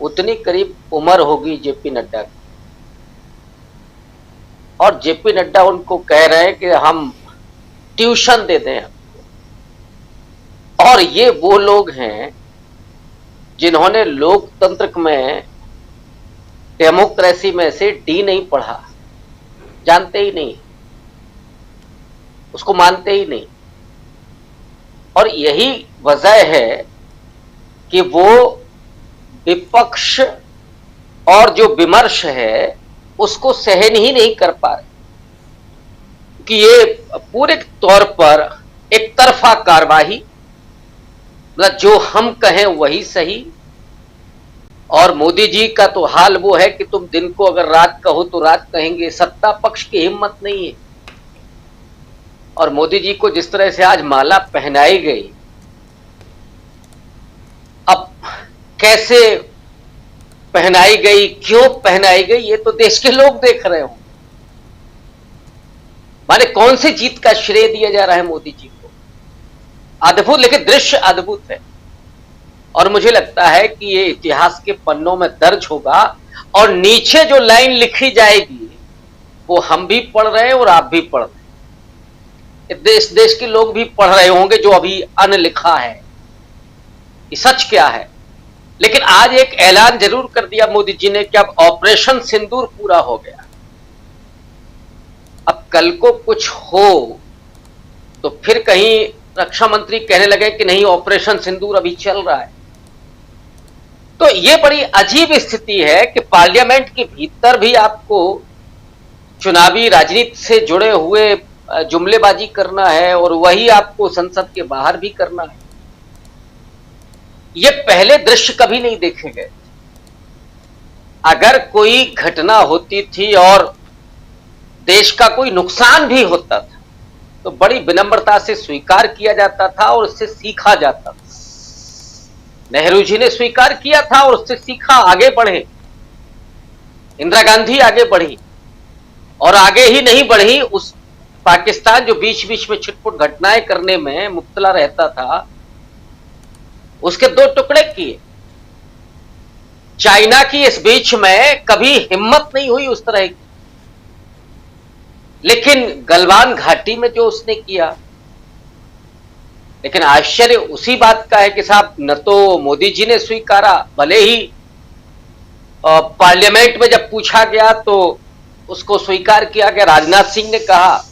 उतनी करीब उम्र होगी जेपी नड्डा की। और जेपी नड्डा उनको कह रहे हैं कि हम ट्यूशन दे दें। और ये वो लोग हैं जिन्होंने लोकतंत्र में, डेमोक्रेसी में से डी नहीं पढ़ा, जानते ही नहीं, उसको मानते ही नहीं। और यही वजह है कि वो विपक्ष और जो विमर्श है उसको सहन ही नहीं कर पा रहे कि ये पूरे तौर पर एक तरफा कार्यवाही, मतलब जो हम कहें वही सही। और मोदी जी का तो हाल वो है कि तुम दिन को अगर रात कहो तो रात कहेंगे। सत्ता पक्ष की हिम्मत नहीं है। और मोदी जी को जिस तरह से आज माला पहनाई गई, अब कैसे पहनाई गई, क्यों पहनाई गई, ये तो देश के लोग देख रहे हो। माने कौन सी जीत का श्रेय दिया जा रहा है मोदी जी को। अद्भुत, लेकिन दृश्य अद्भुत है और मुझे लगता है कि ये इतिहास के पन्नों में दर्ज होगा और नीचे जो लाइन लिखी जाएगी वो हम भी पढ़ रहे हैं और आप भी पढ़ रहे हैं, देश के लोग भी पढ़ रहे होंगे जो अभी अनलिखा है कि सच क्या है। लेकिन आज एक ऐलान जरूर कर दिया मोदी जी ने कि अब ऑपरेशन सिंदूर पूरा हो गया। अब कल को कुछ हो तो फिर कहीं रक्षा मंत्री कहने लगे कि नहीं, ऑपरेशन सिंदूर अभी चल रहा है। तो ये बड़ी अजीब स्थिति है कि पार्लियामेंट के भीतर भी आपको चुनावी राजनीति से जुड़े हुए जुमलेबाजी करना है और वही आपको संसद के बाहर भी करना है। ये पहले दृश्य कभी नहीं देखे गए। अगर कोई घटना होती थी और देश का कोई नुकसान भी होता था तो बड़ी विनम्रता से स्वीकार किया जाता था और उससे सीखा जाता था। नेहरू जी ने स्वीकार किया था और उससे सीखा, आगे बढ़े। इंदिरा गांधी आगे बढ़ी और आगे ही नहीं बढ़ी, उस पाकिस्तान जो बीच बीच में छिटपुट घटनाएं करने में मुब्तला रहता था उसके 2 टुकड़े किए। चाइना की इस बीच में कभी हिम्मत नहीं हुई उस तरह की, लेकिन गलवान घाटी में जो उसने किया। लेकिन आश्चर्य उसी बात का है कि साहब न तो मोदी जी ने स्वीकारा, भले ही पार्लियामेंट में जब पूछा गया तो उसको स्वीकार किया गया। राजनाथ सिंह ने कहा,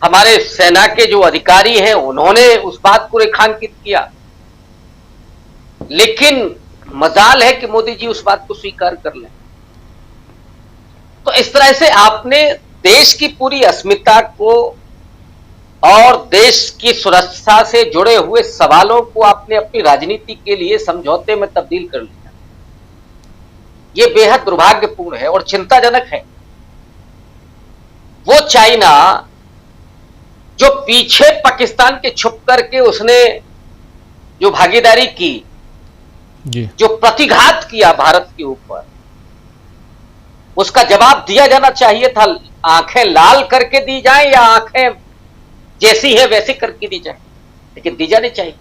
हमारे सेना के जो अधिकारी हैं उन्होंने उस बात को रेखांकित किया, लेकिन मजाल है कि मोदी जी उस बात को स्वीकार कर लें। तो इस तरह से आपने देश की पूरी अस्मिता को और देश की सुरक्षा से जुड़े हुए सवालों को आपने अपनी राजनीति के लिए समझौते में तब्दील कर लिया। यह बेहद दुर्भाग्यपूर्ण है और चिंताजनक है। वो चाइना जो पीछे पाकिस्तान के छुप करके उसने जो भागीदारी की जी। जो प्रतिघात किया भारत के ऊपर, उसका जवाब दिया जाना चाहिए था। आंखें लाल करके दी जाए या आंखें जैसी है वैसे करके दी जाए, लेकिन दी जानी चाहिए।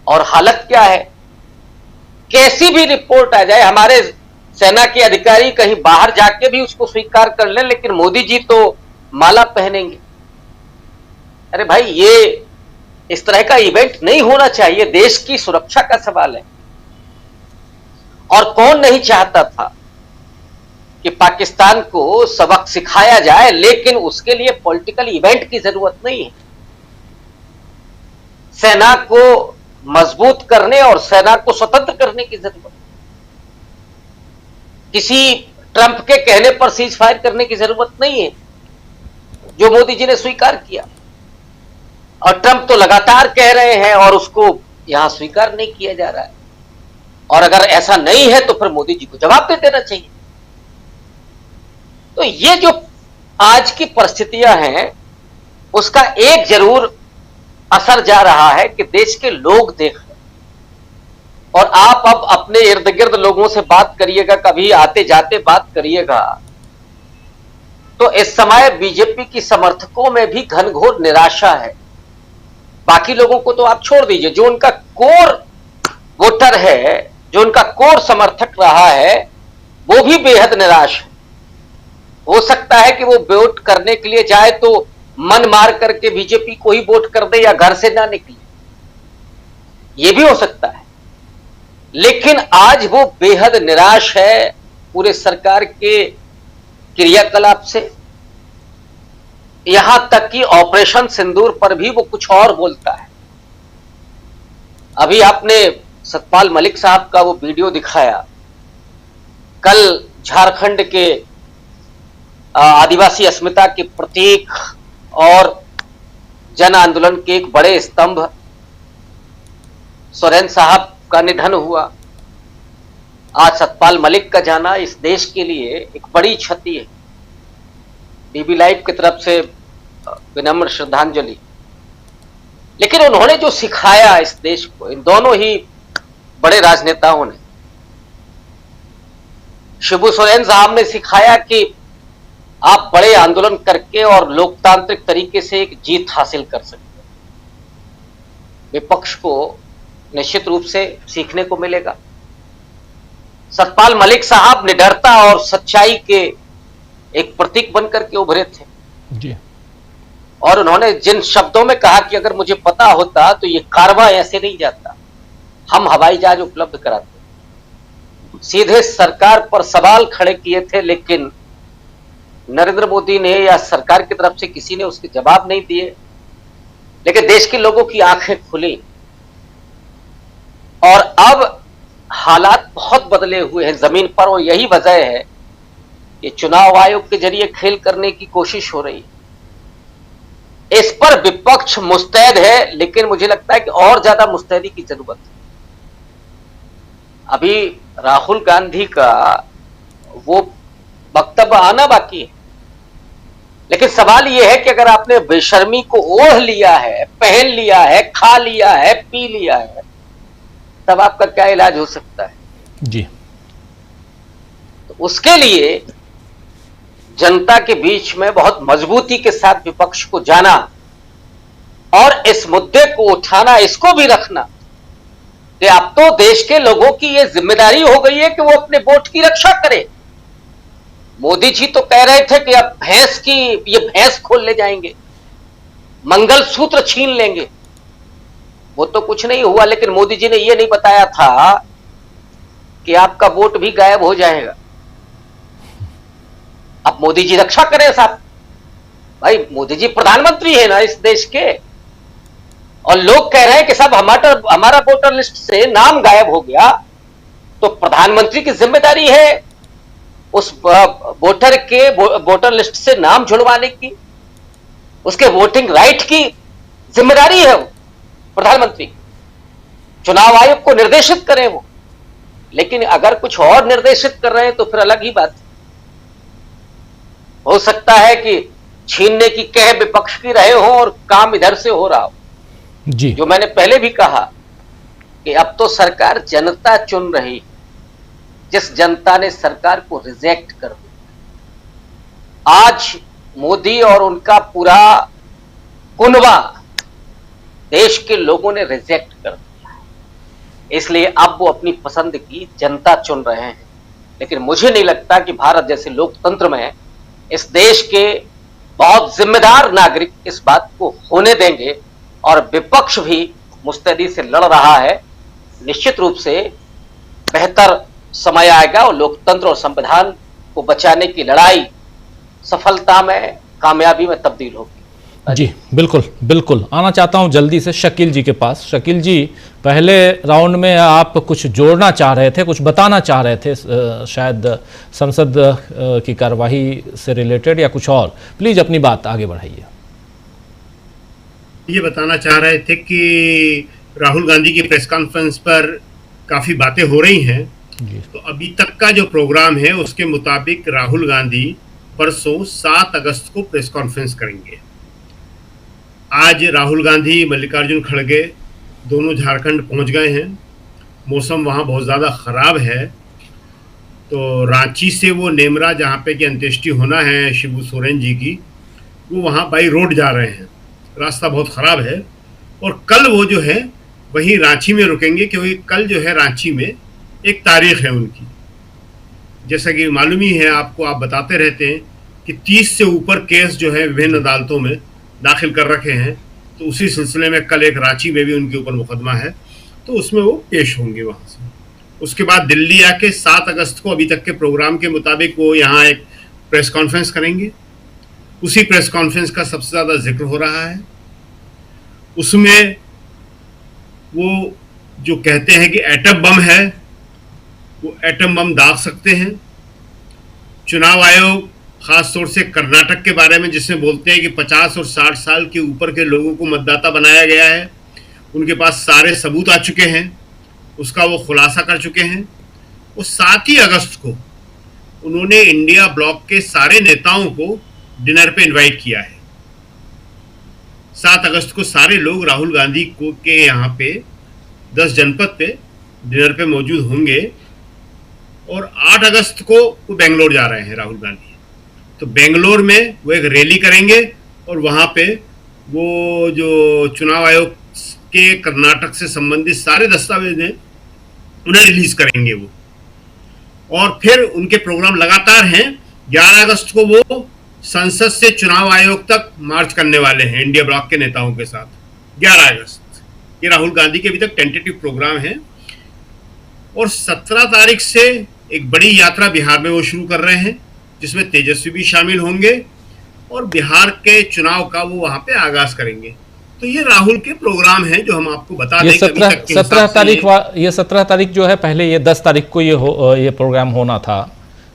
और हालत क्या है, कैसी भी रिपोर्ट आ जाए, हमारे सेना के अधिकारी कहीं बाहर जाके भी उसको स्वीकार कर ले, लेकिन मोदी जी तो माला पहनेंगे। अरे भाई, ये इस तरह का इवेंट नहीं होना चाहिए। देश की सुरक्षा का सवाल है और कौन नहीं चाहता था कि पाकिस्तान को सबक सिखाया जाए, लेकिन उसके लिए पॉलिटिकल इवेंट की जरूरत नहीं है। सेना को मजबूत करने और सेना को स्वतंत्र करने की जरूरत, किसी ट्रंप के कहने पर सीज फायर करने की जरूरत नहीं है, जो मोदी जी ने स्वीकार किया। और ट्रंप तो लगातार कह रहे हैं और उसको यहां स्वीकार नहीं किया जा रहा है। और अगर ऐसा नहीं है तो फिर मोदी जी को जवाब दे देना चाहिए। तो ये जो आज की परिस्थितियां हैं उसका एक जरूर असर जा रहा है कि देश के लोग देख रहे हैं। और आप अब अपने इर्द गिर्द लोगों से बात करिएगा, कभी आते जाते बात करिएगा, तो इस समय बीजेपी की समर्थकों में भी घनघोर निराशा है। बाकी लोगों को तो आप छोड़ दीजिए, जो उनका कोर वोटर है, जो उनका कोर समर्थक रहा है, वो भी बेहद निराश है। हो सकता है कि वो वोट करने के लिए जाए तो मन मार करके बीजेपी को ही वोट कर दे या घर से ना निकले, ये भी हो सकता है। लेकिन आज वो बेहद निराश है पूरे सरकार के क्रियाकलाप से। यहां तक कि ऑपरेशन सिंदूर पर भी वो कुछ और बोलता है। अभी आपने सतपाल मलिक साहब का वो वीडियो दिखाया। कल झारखंड के आदिवासी अस्मिता के प्रतीक और जन आंदोलन के एक बड़े स्तंभ सोरेन साहब का निधन हुआ। आज सतपाल मलिक का जाना इस देश के लिए एक बड़ी क्षति है। डीबी लाइव की तरफ से विनम्र श्रद्धांजलि। लेकिन उन्होंने जो सिखाया इस देश को, इन दोनों ही बड़े राजनेताओं ने, शिबू सोरेन साहब ने सिखाया कि आप बड़े आंदोलन करके और लोकतांत्रिक तरीके से एक जीत हासिल कर सकते हैं। विपक्ष को निश्चित रूप से सीखने को मिलेगा। सतपाल मलिक साहब निडरता और सच्चाई के एक प्रतीक बनकर के उभरे थे जी। और उन्होंने जिन शब्दों में कहा कि अगर मुझे पता होता तो ये कारवां ऐसे नहीं जाता, हम हवाई जहाज उपलब्ध कराते। सीधे सरकार पर सवाल खड़े किए थे, लेकिन नरेंद्र मोदी ने या सरकार की तरफ से किसी ने उसके जवाब नहीं दिए। लेकिन देश के लोगों की आंखें खुली और अब हालात बहुत बदले हुए हैं जमीन पर, और यही वजह है कि चुनाव आयोग के जरिए खेल करने की कोशिश हो रही है। इस पर विपक्ष मुस्तैद है, लेकिन मुझे लगता है कि और ज्यादा मुस्तैदी की जरूरत है। अभी राहुल गांधी का वो वक्तव्य आना बाकी है, लेकिन सवाल यह है कि अगर आपने बेशर्मी को ओढ़ लिया है, पहन लिया है, खा लिया है, पी लिया है, तब आपका क्या इलाज हो सकता है जी। तो उसके लिए जनता के बीच में बहुत मजबूती के साथ विपक्ष को जाना और इस मुद्दे को उठाना, इसको भी रखना कि अब तो देश के लोगों की यह जिम्मेदारी हो गई है कि वो अपने वोट की रक्षा करे। मोदी जी तो कह रहे थे कि अब ये भैंस खोल ले जाएंगे, मंगलसूत्र छीन लेंगे। वो तो कुछ नहीं हुआ, लेकिन मोदी जी ने यह नहीं बताया था कि आपका वोट भी गायब हो जाएगा। अब मोदी जी रक्षा करें साहब, भाई मोदी जी प्रधानमंत्री है ना इस देश के, और लोग कह रहे हैं कि साहब हमारा वोटर लिस्ट से नाम गायब हो गया, तो प्रधानमंत्री की जिम्मेदारी है उस वोटर के वोटर लिस्ट से नाम जुड़वाने की, उसके वोटिंग राइट की जिम्मेदारी है वो प्रधानमंत्री। चुनाव आयोग को निर्देशित करें वो, लेकिन अगर कुछ और निर्देशित कर रहे हैं तो फिर अलग ही बात है। हो सकता है कि छीनने की कह विपक्ष की रहे हो और काम इधर से हो रहा हो जी। जो मैंने पहले भी कहा कि अब तो सरकार जनता चुन रही, जिस जनता ने सरकार को रिजेक्ट कर दिया। आज मोदी और उनका पूरा कुनबा देश के लोगों ने रिजेक्ट कर दिया है, इसलिए अब वो अपनी पसंद की जनता चुन रहे हैं। लेकिन मुझे नहीं लगता कि भारत जैसे लोकतंत्र में इस देश के बहुत जिम्मेदार नागरिक इस बात को होने देंगे, और विपक्ष भी मुस्तैदी से लड़ रहा है। निश्चित रूप से बेहतर समय आएगा और लोकतंत्र और संविधान को बचाने की लड़ाई सफलता में, कामयाबी में तब्दील होगी। जी बिल्कुल बिल्कुल। आना चाहता हूं जल्दी से शकील जी के पास। शकील जी, पहले राउंड में आप कुछ जोड़ना चाह रहे थे, कुछ बताना चाह रहे थे, शायद संसद की कार्यवाही से रिलेटेड या कुछ और। प्लीज अपनी बात आगे बढ़ाइए। ये बताना चाह रहे थे कि राहुल गांधी की प्रेस कॉन्फ्रेंस पर काफ़ी बातें हो रही हैं, तो अभी तक का जो प्रोग्राम है उसके मुताबिक राहुल गांधी परसों 7 अगस्त को प्रेस कॉन्फ्रेंस करेंगे। आज राहुल गांधी, मल्लिकार्जुन खड़गे दोनों झारखंड पहुंच गए हैं। मौसम वहां बहुत ज़्यादा ख़राब है, तो रांची से वो नेमरा जहां पे कि अंत्येष्टि होना है शिबू सोरेन जी की, वो वहां बाई रोड जा रहे हैं। रास्ता बहुत ख़राब है और कल वो जो है वहीं रांची में रुकेंगे, क्योंकि कल जो है रांची में एक तारीख है उनकी। जैसा कि मालूम ही है आपको, आप बताते रहते हैं कि 30 से ऊपर केस जो है विभिन्न अदालतों में दाखिल कर रखे हैं, तो उसी सिलसिले में कल एक रांची में भी उनके ऊपर मुकदमा है, तो उसमें वो पेश होंगे वहाँ से। उसके बाद दिल्ली आके 7 अगस्त को अभी तक के प्रोग्राम के मुताबिक वो यहाँ एक प्रेस कॉन्फ्रेंस करेंगे। उसी प्रेस कॉन्फ्रेंस का सबसे ज़्यादा जिक्र हो रहा है। उसमें वो जो कहते हैं कि एटम बम है, वो एटम बम दाग सकते हैं। चुनाव आयोग खास तौर से कर्नाटक के बारे में जिसमें बोलते हैं कि 50 और 60 साल के ऊपर के लोगों को मतदाता बनाया गया है, उनके पास सारे सबूत आ चुके हैं, उसका वो खुलासा कर चुके हैं। वो 7 ही अगस्त को उन्होंने इंडिया ब्लॉक के सारे नेताओं को डिनर पे इनवाइट किया है। 7 अगस्त को सारे लोग राहुल गांधी को के यहाँ पे 10 जनपद पे डिनर पे मौजूद होंगे और 8 अगस्त को वो बेंगलोर जा रहे हैं राहुल गांधी। तो बेंगलोर में वो एक रैली करेंगे और वहाँ पे वो जो चुनाव आयोग के कर्नाटक से संबंधित सारे दस्तावेज हैं उन्हें रिलीज करेंगे वो। और फिर उनके प्रोग्राम लगातार हैं। 11 अगस्त को वो संसद से चुनाव आयोग तक मार्च करने वाले हैं इंडिया ब्लॉक के नेताओं के साथ। 11 अगस्त ये राहुल गांधी के अभी तक टेंटेटिव प्रोग्राम है। और 17 तारीख से एक बड़ी यात्रा बिहार में वो शुरू कर रहे हैं जिसमें तेजस्वी भी शामिल होंगे और बिहार के चुनाव का वो वहां पे आगाज करेंगे। तो ये राहुल के प्रोग्राम हैं जो हम आपको बता दें। 17 तारीख जो है, पहले ये 10 तारीख को ये प्रोग्राम होना था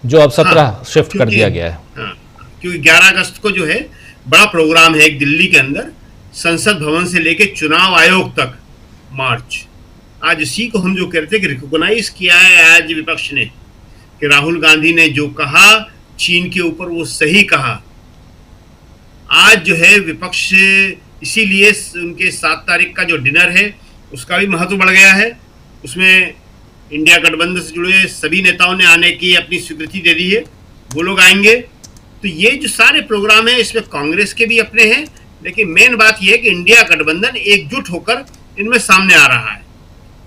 जो अब 17 शिफ्ट कर दिया गया है। हाँ, क्योंकि 11 अगस्त को जो है बड़ा प्रोग्राम है एक दिल्ली के अंदर, संसद भवन से लेके चुनाव आयोग तक मार्च। आज इसी को हम जो कहते हैं कि रिकॉग्नाइज किया है आज विपक्ष ने कि राहुल गांधी ने जो कहा चीन के ऊपर वो सही कहा। आज जो है विपक्ष इसीलिए उनके 7 तारीख का जो डिनर है उसका भी महत्व बढ़ गया है। उसमें इंडिया गठबंधन से जुड़े सभी नेताओं ने आने की अपनी स्वीकृति दे दी है, वो लोग आएंगे। तो ये जो सारे प्रोग्राम है इसमें कांग्रेस के भी अपने हैं, लेकिन मेन बात यह है कि इंडिया गठबंधन एकजुट होकर इनमें सामने आ रहा है।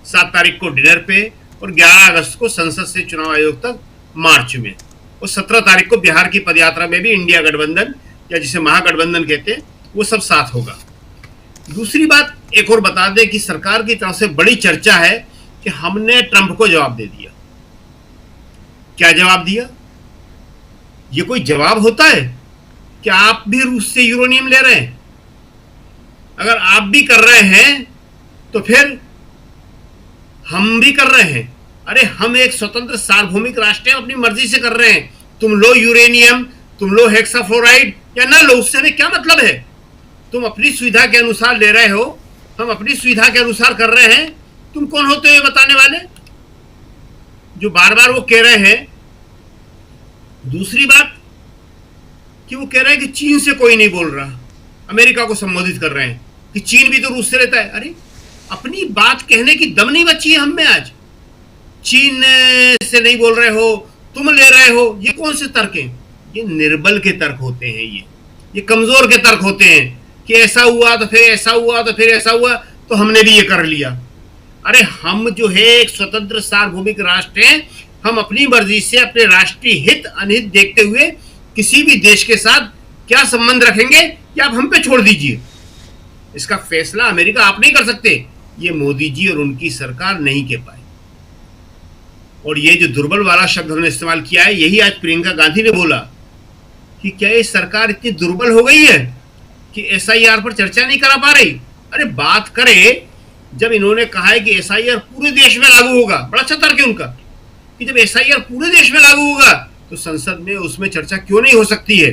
7 तारीख को डिनर पे और 11 अगस्त को संसद से चुनाव आयोग तक मार्च में और 17 तारीख को बिहार की पदयात्रा में भी इंडिया गठबंधन या जिसे महागठबंधन कहते हैं वो सब साथ होगा। दूसरी बात एक और बता दें कि सरकार की तरफ से बड़ी चर्चा है कि हमने ट्रंप को जवाब दे दिया। क्या जवाब दिया? ये कोई जवाब होता है कि आप भी रूस से यूरेनियम ले रहे हैं? अगर आप भी कर रहे हैं तो फिर हम भी कर रहे हैं। अरे हम एक स्वतंत्र सार्वभौमिक राष्ट्र है, अपनी मर्जी से कर रहे हैं। तुम लो यूरेनियम, तुम लो हेक्साफ्लोराइड या ना लो, उससे हमें क्या मतलब है? तुम अपनी सुविधा के अनुसार ले रहे हो, हम अपनी सुविधा के अनुसार कर रहे हैं। तुम कौन होते हो ये बताने वाले जो बार बार वो कह रहे हैं? दूसरी बात कि वो कह रहे हैं कि चीन से कोई नहीं बोल रहा, अमेरिका को संबोधित कर रहे हैं कि चीन भी तो रूस से रहता है। अरे अपनी बात कहने की दम नहीं बची है हम में आज। चीन से नहीं बोल रहे हो, तुम ले रहे हो, ये कौन से तर्क हैं? ये निर्बल के तर्क होते हैं, ये कमजोर के तर्क होते हैं कि ऐसा हुआ तो फिर ऐसा हुआ तो फिर ऐसा हुआ तो हमने भी ये कर लिया। अरे हम जो है एक स्वतंत्र सार्वभौमिक राष्ट्र हैं, हम अपनी मर्जी से अपने राष्ट्रीय हित अनहित देखते हुए किसी भी देश के साथ क्या संबंध रखेंगे या आप हम पे छोड़ दीजिए। इसका फैसला अमेरिका आप नहीं कर सकते, ये मोदी जी और उनकी सरकार नहीं कह पाए। और ये जो दुर्बल वाला शब्द उन्होंने इस्तेमाल किया है, यही आज प्रियंका गांधी ने बोला कि क्या ये सरकार इतनी दुर्बल हो गई है कि एसआईआर पर चर्चा नहीं करा पा रही। अरे बात करे, जब इन्होंने कहा है कि एसआईआर पूरे देश में लागू होगा, बड़ा अच्छा तर्क है उनका कि जब एसआईआर पूरे देश में लागू होगा तो संसद में उसमें चर्चा क्यों नहीं हो सकती है।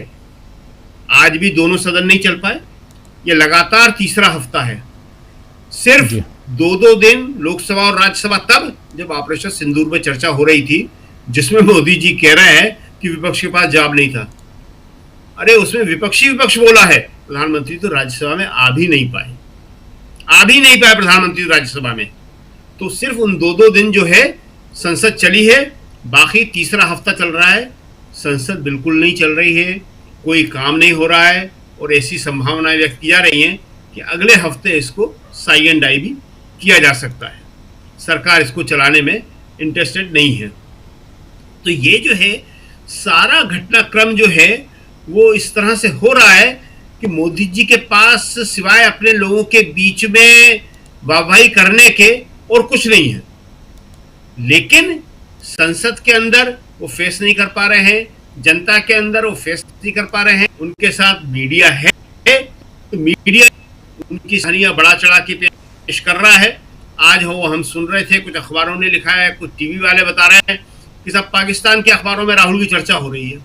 आज भी दोनों सदन नहीं चल पाए, ये लगातार तीसरा हफ्ता है। सिर्फ 2-2 दिन लोकसभा और राज्यसभा तब जब ऑपरेशन सिंदूर में चर्चा हो रही थी, जिसमें मोदी जी कह रहे हैं कि विपक्ष के पास जवाब नहीं था। अरे उसमें विपक्षी विपक्ष बोला है, प्रधानमंत्री तो राज्यसभा में आ भी नहीं पाए प्रधानमंत्री तो राज्यसभा में। तो सिर्फ उन 2-2 दिन जो है संसद चली है, बाकी तीसरा हफ्ता चल रहा है, संसद बिल्कुल नहीं चल रही है, कोई काम नहीं हो रहा है और ऐसी संभावनाएं व्यक्त की जा रही हैं कि अगले हफ्ते इसको साई एंड डाई भी किया जा सकता है। सरकार इसको चलाने में इंटरेस्टेड नहीं है। तो ये जो है सारा घटनाक्रम जो है वो इस तरह से हो रहा है कि मोदी जी के पास सिवाय अपने लोगों के बीच में वाहवाही करने के और कुछ नहीं है। लेकिन संसद के अंदर वो फेस नहीं कर पा रहे हैं, जनता के अंदर वो फेस नहीं कर पा रहे हैं। उनके साथ मीडिया है तो मीडिया उनकी कहानियां बड़ा चढ़ा के पेश कर रहा है। आज हो हम सुन रहे थे, कुछ अखबारों ने लिखा है, कुछ टीवी वाले बता रहे हैं कि सब पाकिस्तान के अखबारों में राहुल की चर्चा हो रही है।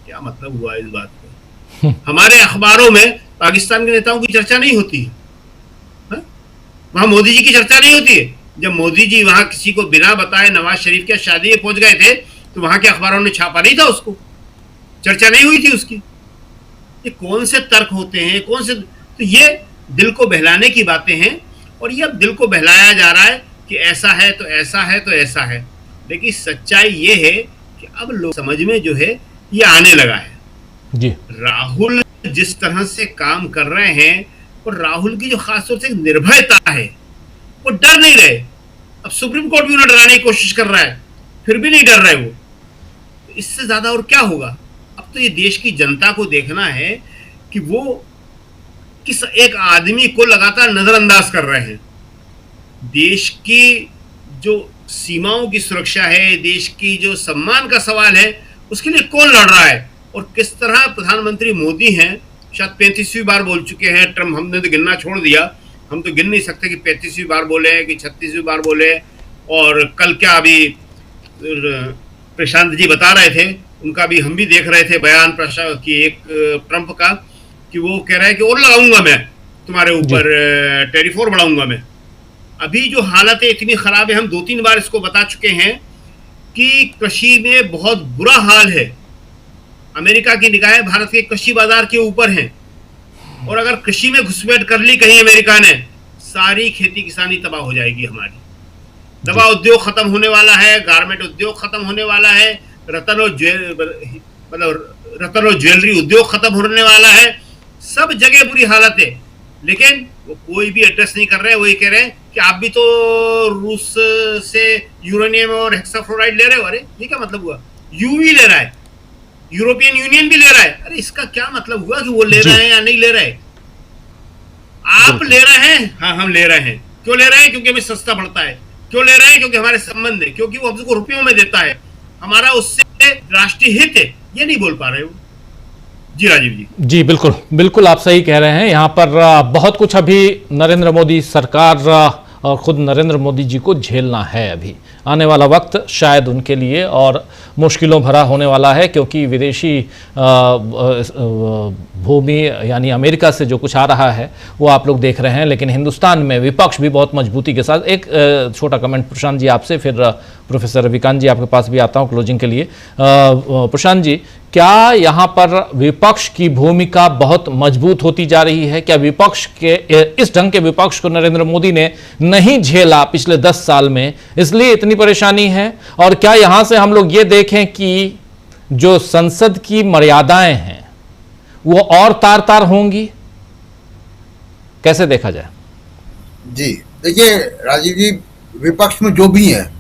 क्या मतलब हुआ इस बात का? हमारे अखबारों में पाकिस्तान के नेताओं की चर्चा नहीं होती है, वहां मोदी जी की चर्चा नहीं होती है। जब मोदी जी वहां किसी को बिना बताए नवाज शरीफ के शादी में पहुंच गए थे तो वहां के अखबारों ने छापा नहीं था, उसको चर्चा नहीं हुई थी उसकी। ये कौन से तर्क होते हैं, कौन से? तो ये दिल को बहलाने की बातें हैं, और ये अब दिल को बहलाया जा रहा है कि ऐसा है तो ऐसा है तो ऐसा है। लेकिन सच्चाई ये है कि अब लोग समझ में जो है ये आने लगा है जी। राहुल जिस तरह से काम कर रहे हैं, और राहुल की जो खासतौर से निर्भयता है, वो डर नहीं रहे। अब सुप्रीम कोर्ट भी उन्हें डराने की कोशिश कर रहा है, फिर भी नहीं डर रहे वो। इससे ज्यादा और क्या होगा? अब तो ये देश की जनता को देखना है कि वो किस एक आदमी को लगातार नजरअंदाज कर रहे हैं। देश की जो सीमाओं की सुरक्षा है, देश की जो सम्मान का सवाल है, उसके लिए कौन लड़ रहा है, और किस तरह प्रधानमंत्री मोदी हैं, शायद 35वीं बार बोल चुके हैं। ट्रम्प हमने तो गिनना छोड़ दिया, हम तो गिन नहीं सकते कि 35वीं बार बोले कि 36वीं बार बोले। और कल क्या अभी प्रशांत जी बता रहे थे, उनका भी हम भी देख रहे थे बयान कि एक ट्रम्प का, कि वो कह रहा है कि और लगाऊंगा मैं तुम्हारे ऊपर, टैरिफ और बढ़ाऊंगा मैं। अभी जो हालत है इतनी खराब है, हम 2-3 बार इसको बता चुके हैं कि कृषि में बहुत बुरा हाल है। अमेरिका की निगाहें भारत के कृषि बाजार के ऊपर हैं, और अगर कृषि में घुसपैठ कर ली कहीं अमेरिका ने, सारी खेती किसानी तबाह हो जाएगी हमारी। दवा उद्योग खत्म होने वाला है, गारमेंट उद्योग खत्म होने वाला है, रतन और ज्वेलरी उद्योग खत्म होने वाला है। सब जगह बुरी हालत है, लेकिन वो कोई भी एड्रेस नहीं कर रहे हैं। वही कह रहे हैं कि आप भी तो रूस से यूरेनियम और हेक्साफ्लोराइड ले रहे हो। अरे ये क्या मतलब हुआ? यूवी ले रहा है, यूरोपियन यूनियन भी ले रहा है। अरे इसका क्या मतलब हुआ कि वो ले रहे हैं या नहीं ले रहे? आप ले रहे हैं, हाँ हम ले रहे हैं। क्यों ले रहे हैं? क्योंकि हमें सस्ता पड़ता है। क्यों ले रहे हैं? क्योंकि हमारे संबंध है, क्योंकि वो हमको रुपयों में देता है, हमारा उससे राष्ट्रीय हित है। ये नहीं बोल पा रहे हो। जी राजीव जी। जी बिल्कुल बिल्कुल, आप सही कह रहे हैं। यहाँ पर बहुत कुछ अभी नरेंद्र मोदी सरकार और खुद नरेंद्र मोदी जी को झेलना है। अभी आने वाला वक्त शायद उनके लिए और मुश्किलों भरा होने वाला है, क्योंकि विदेशी भूमि यानी अमेरिका से जो कुछ आ रहा है वो आप लोग देख रहे हैं। लेकिन हिंदुस्तान में विपक्ष भी बहुत मजबूती के साथ। एक छोटा कमेंट प्रशांत जी आपसे, फिर प्रोफेसर रविकांत जी आपके पास भी आता हूँ क्लोजिंग के लिए। प्रशांत जी, क्या यहाँ पर विपक्ष की भूमिका बहुत मजबूत होती जा रही है? क्या विपक्ष के इस ढंग के विपक्ष को नरेंद्र मोदी ने नहीं झेला पिछले 10 साल में, इसलिए इतनी परेशानी है? और क्या यहाँ से हम लोग ये देखें कि जो संसद की मर्यादाएं हैं वो और तार तार होंगी? कैसे देखा जाए? जी देखिए राजीव जी, विपक्ष में जो भी है,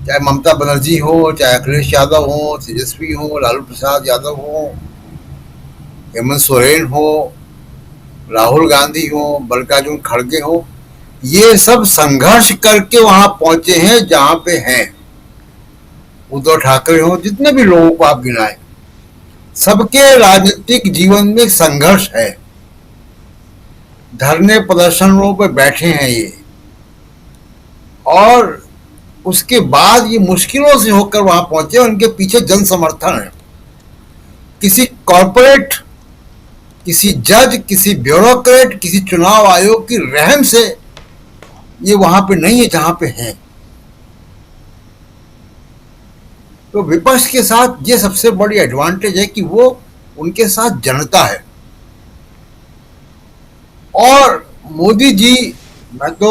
चाहे ममता बनर्जी हो, चाहे अखिलेश यादव हो, तेजस्वी हो, लालू प्रसाद यादव हो, हेमंत सोरेन हो, राहुल गांधी हो, मल्लिकार्जुन खड़गे हो, ये सब संघर्ष करके वहां पहुंचे हैं जहां पे हैं। उद्धव ठाकरे हो, जितने भी लोगों को आप गिनाएं, सबके राजनीतिक जीवन में संघर्ष है। धरने प्रदर्शनों पे बैठे हैं ये, और उसके बाद ये मुश्किलों से होकर वहां पहुंचे। उनके पीछे जन समर्थन है। किसी कॉर्पोरेट, किसी जज, किसी ब्यूरोक्रेट, किसी चुनाव आयोग की रहम से ये वहां पे नहीं है जहां पे हैं। तो विपक्ष के साथ ये सबसे बड़ी एडवांटेज है कि वो उनके साथ जनता है। और मोदी जी, मैं तो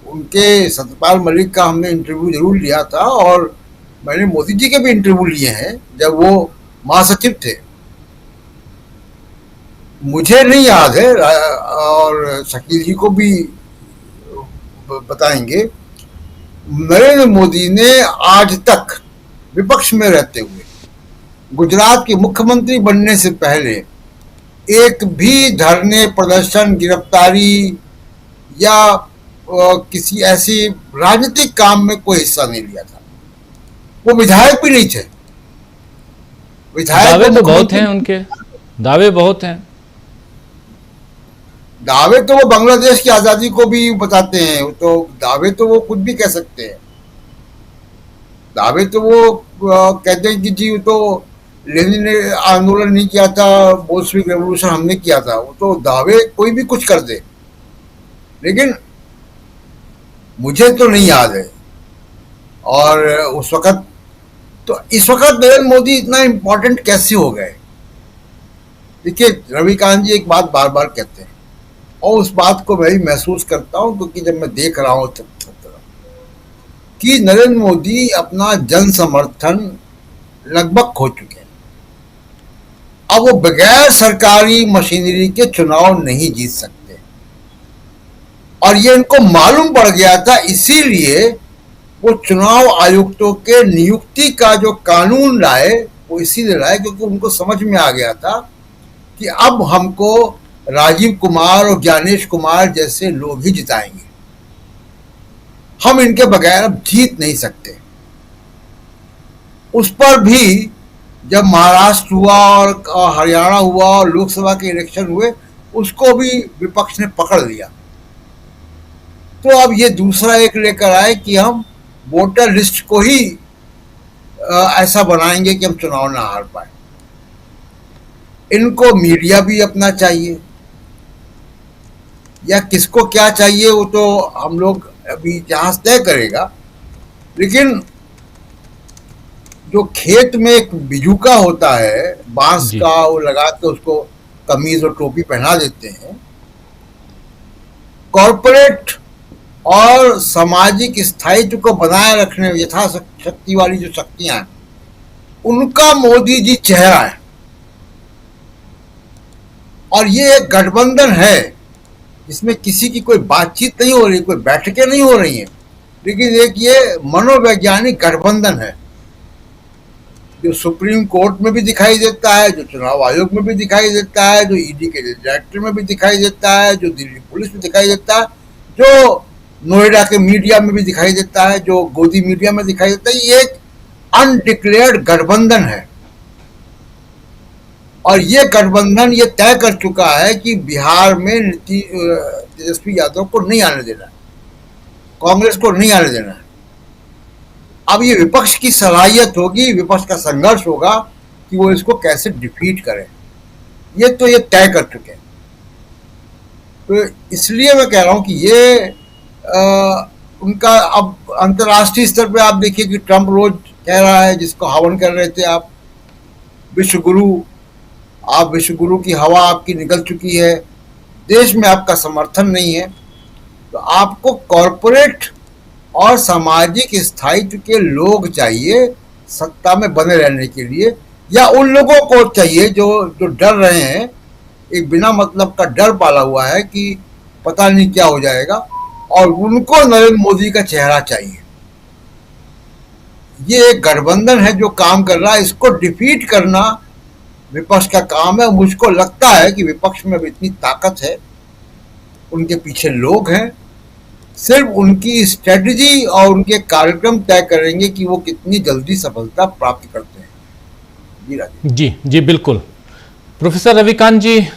उनके सत्यपाल मलिक का हमने इंटरव्यू जरूर लिया था, और मैंने मोदी जी के भी इंटरव्यू लिए हैं जब वो महासचिव थे। मुझे नहीं याद है, और शकील जी को भी बताएंगे, नरेंद्र मोदी ने आज तक विपक्ष में रहते हुए, गुजरात के मुख्यमंत्री बनने से पहले, एक भी धरने, प्रदर्शन, गिरफ्तारी या किसी ऐसी राजनीतिक काम में कोई हिस्सा नहीं लिया था। वो विधायक भी नहीं थे। विधायक दावे तो बहुत हैं उनके, दावे बहुत हैं। दावे तो वो बांग्लादेश की आजादी को भी बताते हैं, तो दावे तो वो खुद भी कह सकते हैं। दावे तो वो कहते हैं कि जी तो लेनिन ने आंदोलन नहीं किया था, बोल्शेविक रेवोल्यूशन हमने किया था। वो तो दावे कोई भी कुछ कर दे, लेकिन मुझे तो नहीं याद है। और उस वक्त तो, इस वक्त नरेंद्र मोदी इतना इम्पोर्टेंट कैसे हो गए? देखिए रविकांत जी एक बात बार बार कहते हैं, और उस बात को मैं भी महसूस करता हूं, क्योंकि जब मैं देख रहा हूं कि नरेंद्र मोदी अपना जन समर्थन लगभग खो चुके हैं। अब वो बगैर सरकारी मशीनरी के चुनाव नहीं जीत सकते, और ये इनको मालूम पड़ गया था। इसीलिए वो चुनाव आयुक्तों के नियुक्ति का जो कानून लाए, वो इसीलिए लाए क्योंकि उनको समझ में आ गया था कि अब हमको राजीव कुमार और ज्ञानेश कुमार जैसे लोग ही जिताएंगे, हम इनके बगैर अब जीत नहीं सकते। उस पर भी जब महाराष्ट्र हुआ और हरियाणा हुआ और लोकसभा के इलेक्शन हुए, उसको भी विपक्ष ने पकड़ लिया। तो अब ये दूसरा एक लेकर आए कि हम वोटर लिस्ट को ही ऐसा बनाएंगे कि हम चुनाव ना हार पाए। इनको मीडिया भी अपना चाहिए, या किसको क्या चाहिए वो तो हम लोग अभी इतिहास तय करेगा। लेकिन जो खेत में एक बिजुका होता है बांस का, वो लगा के उसको कमीज और टोपी पहना देते हैं। कॉरपोरेट और सामाजिक स्थायित्व को बनाए रखने में यथाशक्ति वाली जो शक्तियां हैं, उनका मोदी जी चेहरा है। और ये एक गठबंधन है जिसमें किसी की कोई बातचीत नहीं हो रही, कोई बैठकें नहीं हो रही हैं, लेकिन एक ये मनोवैज्ञानिक गठबंधन है जो सुप्रीम कोर्ट में भी दिखाई देता है, जो चुनाव आयोग में भी दिखाई देता है, जो ईडी के डायरेक्टर में भी दिखाई देता है, जो दिल्ली पुलिस में दिखाई देता है, जो नोएडा के मीडिया में भी दिखाई देता है, जो गोदी मीडिया में दिखाई देता है। ये एक अनडिक्लेयर्ड गठबंधन है, और ये गठबंधन ये तय कर चुका है कि बिहार में तेजस्वी यादव को नहीं आने देना, कांग्रेस को नहीं आने देना है। अब ये विपक्ष की सलाहियत होगी, विपक्ष का संघर्ष होगा कि वो इसको कैसे डिफीट करें। ये तय कर चुके हैं। तो इसलिए मैं कह रहा हूं कि ये उनका अब अंतर्राष्ट्रीय स्तर पे आप देखिए कि ट्रंप रोज कह रहा है, जिसको हवन कर रहे थे आप, विश्वगुरु की हवा आपकी निकल चुकी है, देश में आपका समर्थन नहीं है। तो आपको कॉरपोरेट और सामाजिक स्थायित्व के लोग चाहिए सत्ता में बने रहने के लिए, या उन लोगों को चाहिए जो डर रहे हैं, एक बिना मतलब का डर पाला हुआ है कि पता नहीं क्या हो जाएगा, और उनको नरेंद्र मोदी का चेहरा चाहिए। ये एक गठबंधन है जो काम कर रहा है, इसको डिफीट करना विपक्ष का काम है। मुझको लगता है कि विपक्ष में अब इतनी ताकत है, उनके पीछे लोग हैं, सिर्फ उनकी स्ट्रेटजी और उनके कार्यक्रम तय करेंगे कि वो कितनी जल्दी सफलता प्राप्त करते हैं। जी राजीव जी बिल्कुल। प्रोफेसर रविकांत जी,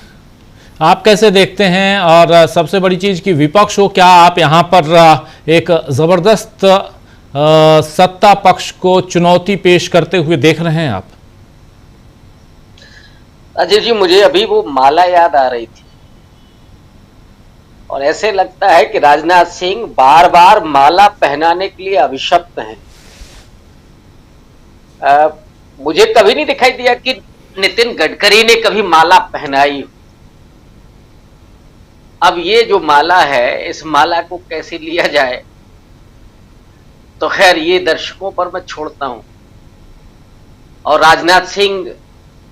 आप कैसे देखते हैं? और सबसे बड़ी चीज कि विपक्ष हो, क्या आप यहाँ पर एक जबरदस्त सत्ता पक्ष को चुनौती पेश करते हुए देख रहे हैं आप? अजय जी, मुझे अभी वो माला याद आ रही थी, और ऐसे लगता है कि राजनाथ सिंह बार बार माला पहनाने के लिए अभिशप्त हैं। मुझे कभी नहीं दिखाई दिया कि नितिन गडकरी ने कभी माला पहनाई। अब ये जो माला है, इस माला को कैसे लिया जाए, तो खैर ये दर्शकों पर मैं छोड़ता हूं। और राजनाथ सिंह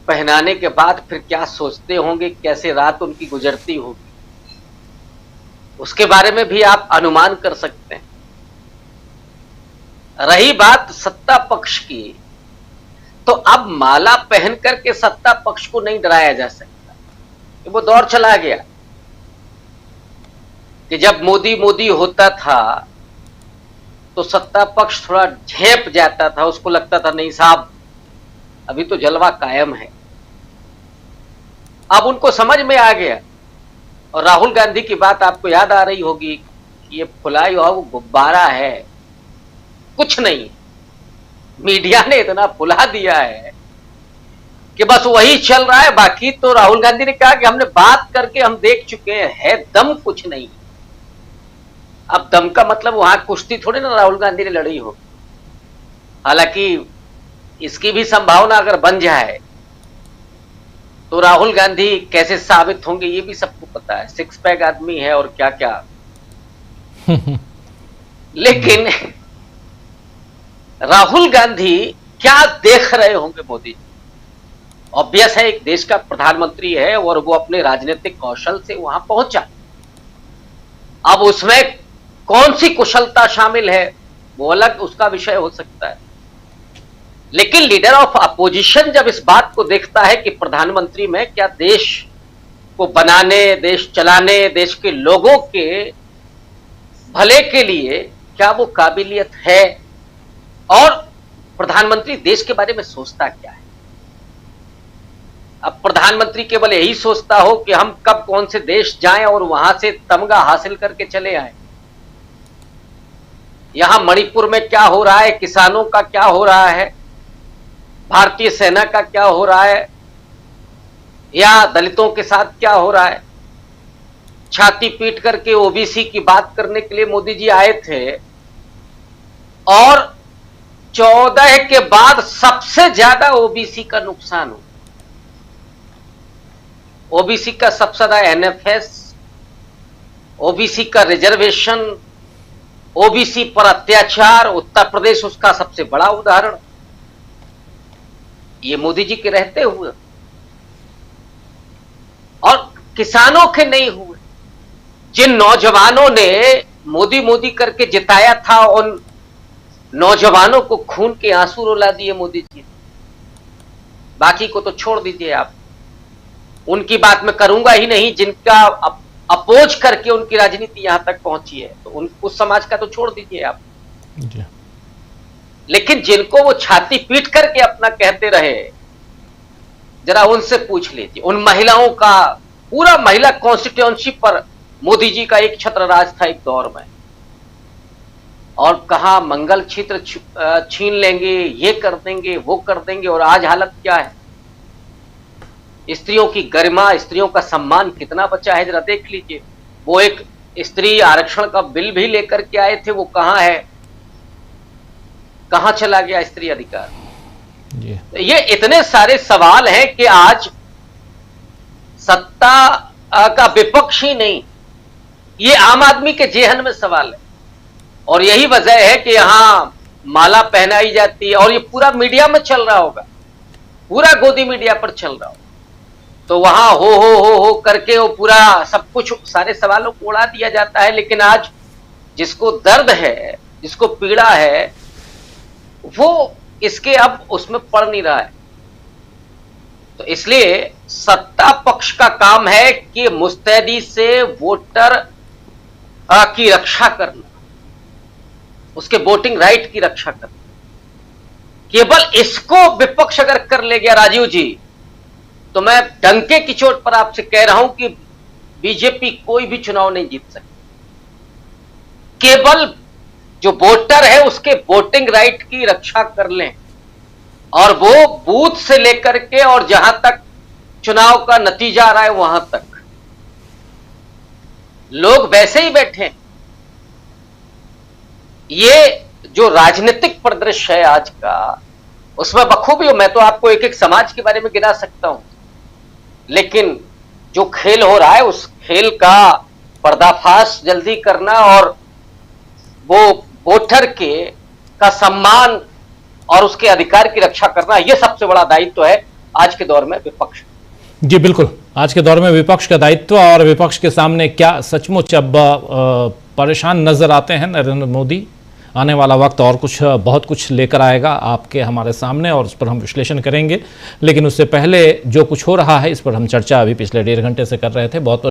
पहनाने के बाद फिर क्या सोचते होंगे, कैसे रात उनकी गुजरती होगी, उसके बारे में भी आप अनुमान कर सकते हैं। रही बात सत्ता पक्ष की, तो अब माला पहन करके सत्ता पक्ष को नहीं डराया जा सकता। वो दौर चला गया कि जब मोदी मोदी होता था तो सत्ता पक्ष थोड़ा झेप जाता था, उसको लगता था नहीं साहब अभी तो जलवा कायम है। अब उनको समझ में आ गया। और राहुल गांधी की बात आपको याद आ रही होगी कि ये फुलाई हुआ वो गुब्बारा है, कुछ नहीं। मीडिया ने इतना फुला दिया है कि बस वही चल रहा है। बाकी तो राहुल गांधी ने कहा कि हमने बात करके हम देख चुके हैं, दम कुछ नहीं। अब दम का मतलब वहां कुश्ती थोड़ी ना राहुल गांधी ने लड़ी हो। हालांकि इसकी भी संभावना अगर बन जाए तो राहुल गांधी कैसे साबित होंगे ये भी सबको पता है, 6 पैक आदमी है और क्या क्या। लेकिन राहुल गांधी क्या देख रहे होंगे मोदी जी? ऑब्वियस है, एक देश का प्रधानमंत्री है और वो अपने राजनीतिक कौशल से वहां पहुंचा। अब उसमें कौन सी कुशलता शामिल है वो अलग उसका विषय हो सकता है, लेकिन लीडर ऑफ अपोजिशन जब इस बात को देखता है कि प्रधानमंत्री में क्या देश को बनाने, देश चलाने, देश के लोगों के भले के लिए क्या वो काबिलियत है, और प्रधानमंत्री देश के बारे में सोचता क्या है। अब प्रधानमंत्री केवल यही सोचता हो कि हम कब कौन से देश जाएं और वहां से तमगा हासिल करके चले आए। यहां मणिपुर में क्या हो रहा है, किसानों का क्या हो रहा है, भारतीय सेना का क्या हो रहा है, या दलितों के साथ क्या हो रहा है। छाती पीट करके ओबीसी की बात करने के लिए मोदी जी आए थे, और 14 के बाद सबसे ज्यादा ओबीसी का नुकसान हो। ओबीसी का सबसे ज्यादा एनएफएस, ओबीसी का रिजर्वेशन, ओबीसी पर अत्याचार, उत्तर प्रदेश उसका सबसे बड़ा उदाहरण, ये मोदी जी के रहते हुए। और किसानों के नहीं हुए, जिन नौजवानों ने मोदी मोदी करके जिताया था, उन नौजवानों को खून के आंसू रुला दिए मोदी जी। बाकी को तो छोड़ दीजिए आप, उनकी बात मैं करूंगा ही नहीं, जिनका अपोज करके उनकी राजनीति यहां तक पहुंची है, तो उस समाज का तो छोड़ दीजिए आप। लेकिन जिनको वो छाती पीट करके अपना कहते रहे, जरा उनसे पूछ लीजिए। उन महिलाओं का पूरा महिला कॉन्स्टिट्यूएंसी पर मोदी जी का एक छत्र राज था एक दौर में, और कहा मंगल क्षेत्र छीन लेंगे, ये कर देंगे, वो कर देंगे, और आज हालत क्या है। स्त्रियों की गरिमा, स्त्रियों का सम्मान कितना बचा है जरा देख लीजिए। वो एक स्त्री आरक्षण का बिल भी लेकर के आए थे, वो कहां है, कहां चला गया स्त्री अधिकार। ये इतने सारे सवाल हैं कि आज सत्ता का विपक्ष ही नहीं, ये आम आदमी के जेहन में सवाल है। और यही वजह है कि यहां माला पहनाई जाती है, और ये पूरा मीडिया में चल रहा होगा, पूरा गोदी मीडिया पर चल रहा होगा, तो वहां हो करके वो पूरा सब कुछ सारे सवालों को उड़ा दिया जाता है। लेकिन आज जिसको दर्द है, जिसको पीड़ा है, वो इसके अब उसमें पड़ नहीं रहा है। तो इसलिए सत्ता पक्ष का काम है कि मुस्तैदी से वोटर की रक्षा करना, उसके वोटिंग राइट की रक्षा करना। केवल इसको विपक्ष अगर कर ले गया राजीव जी, तो मैं डंके की चोट पर आपसे कह रहा हूं कि बीजेपी कोई भी चुनाव नहीं जीत सकती। केवल जो वोटर है उसके वोटिंग राइट की रक्षा कर लें, और वो बूथ से लेकर के और जहां तक चुनाव का नतीजा आ रहा है वहां तक लोग वैसे ही बैठे। ये जो राजनीतिक परिदृश्य है आज का, उसमें बखूबी, मैं तो आपको एक एक समाज के बारे में गिना सकता हूं, लेकिन जो खेल हो रहा है उस खेल का पर्दाफाश जल्दी करना, और वो वोटर का सम्मान और उसके अधिकार की रक्षा करना, यह सबसे बड़ा दायित्व है आज के दौर में विपक्ष। जी बिल्कुल, आज के दौर में विपक्ष का दायित्व, और विपक्ष के सामने क्या सचमुच अब परेशान नजर आते हैं नरेंद्र मोदी। आने वाला वक्त और बहुत कुछ लेकर आएगा आपके हमारे सामने, और उस पर हम विश्लेषण करेंगे। लेकिन उससे पहले जो कुछ हो रहा है इस पर हम चर्चा अभी पिछले 1.5 घंटे से कर रहे थे। बहुत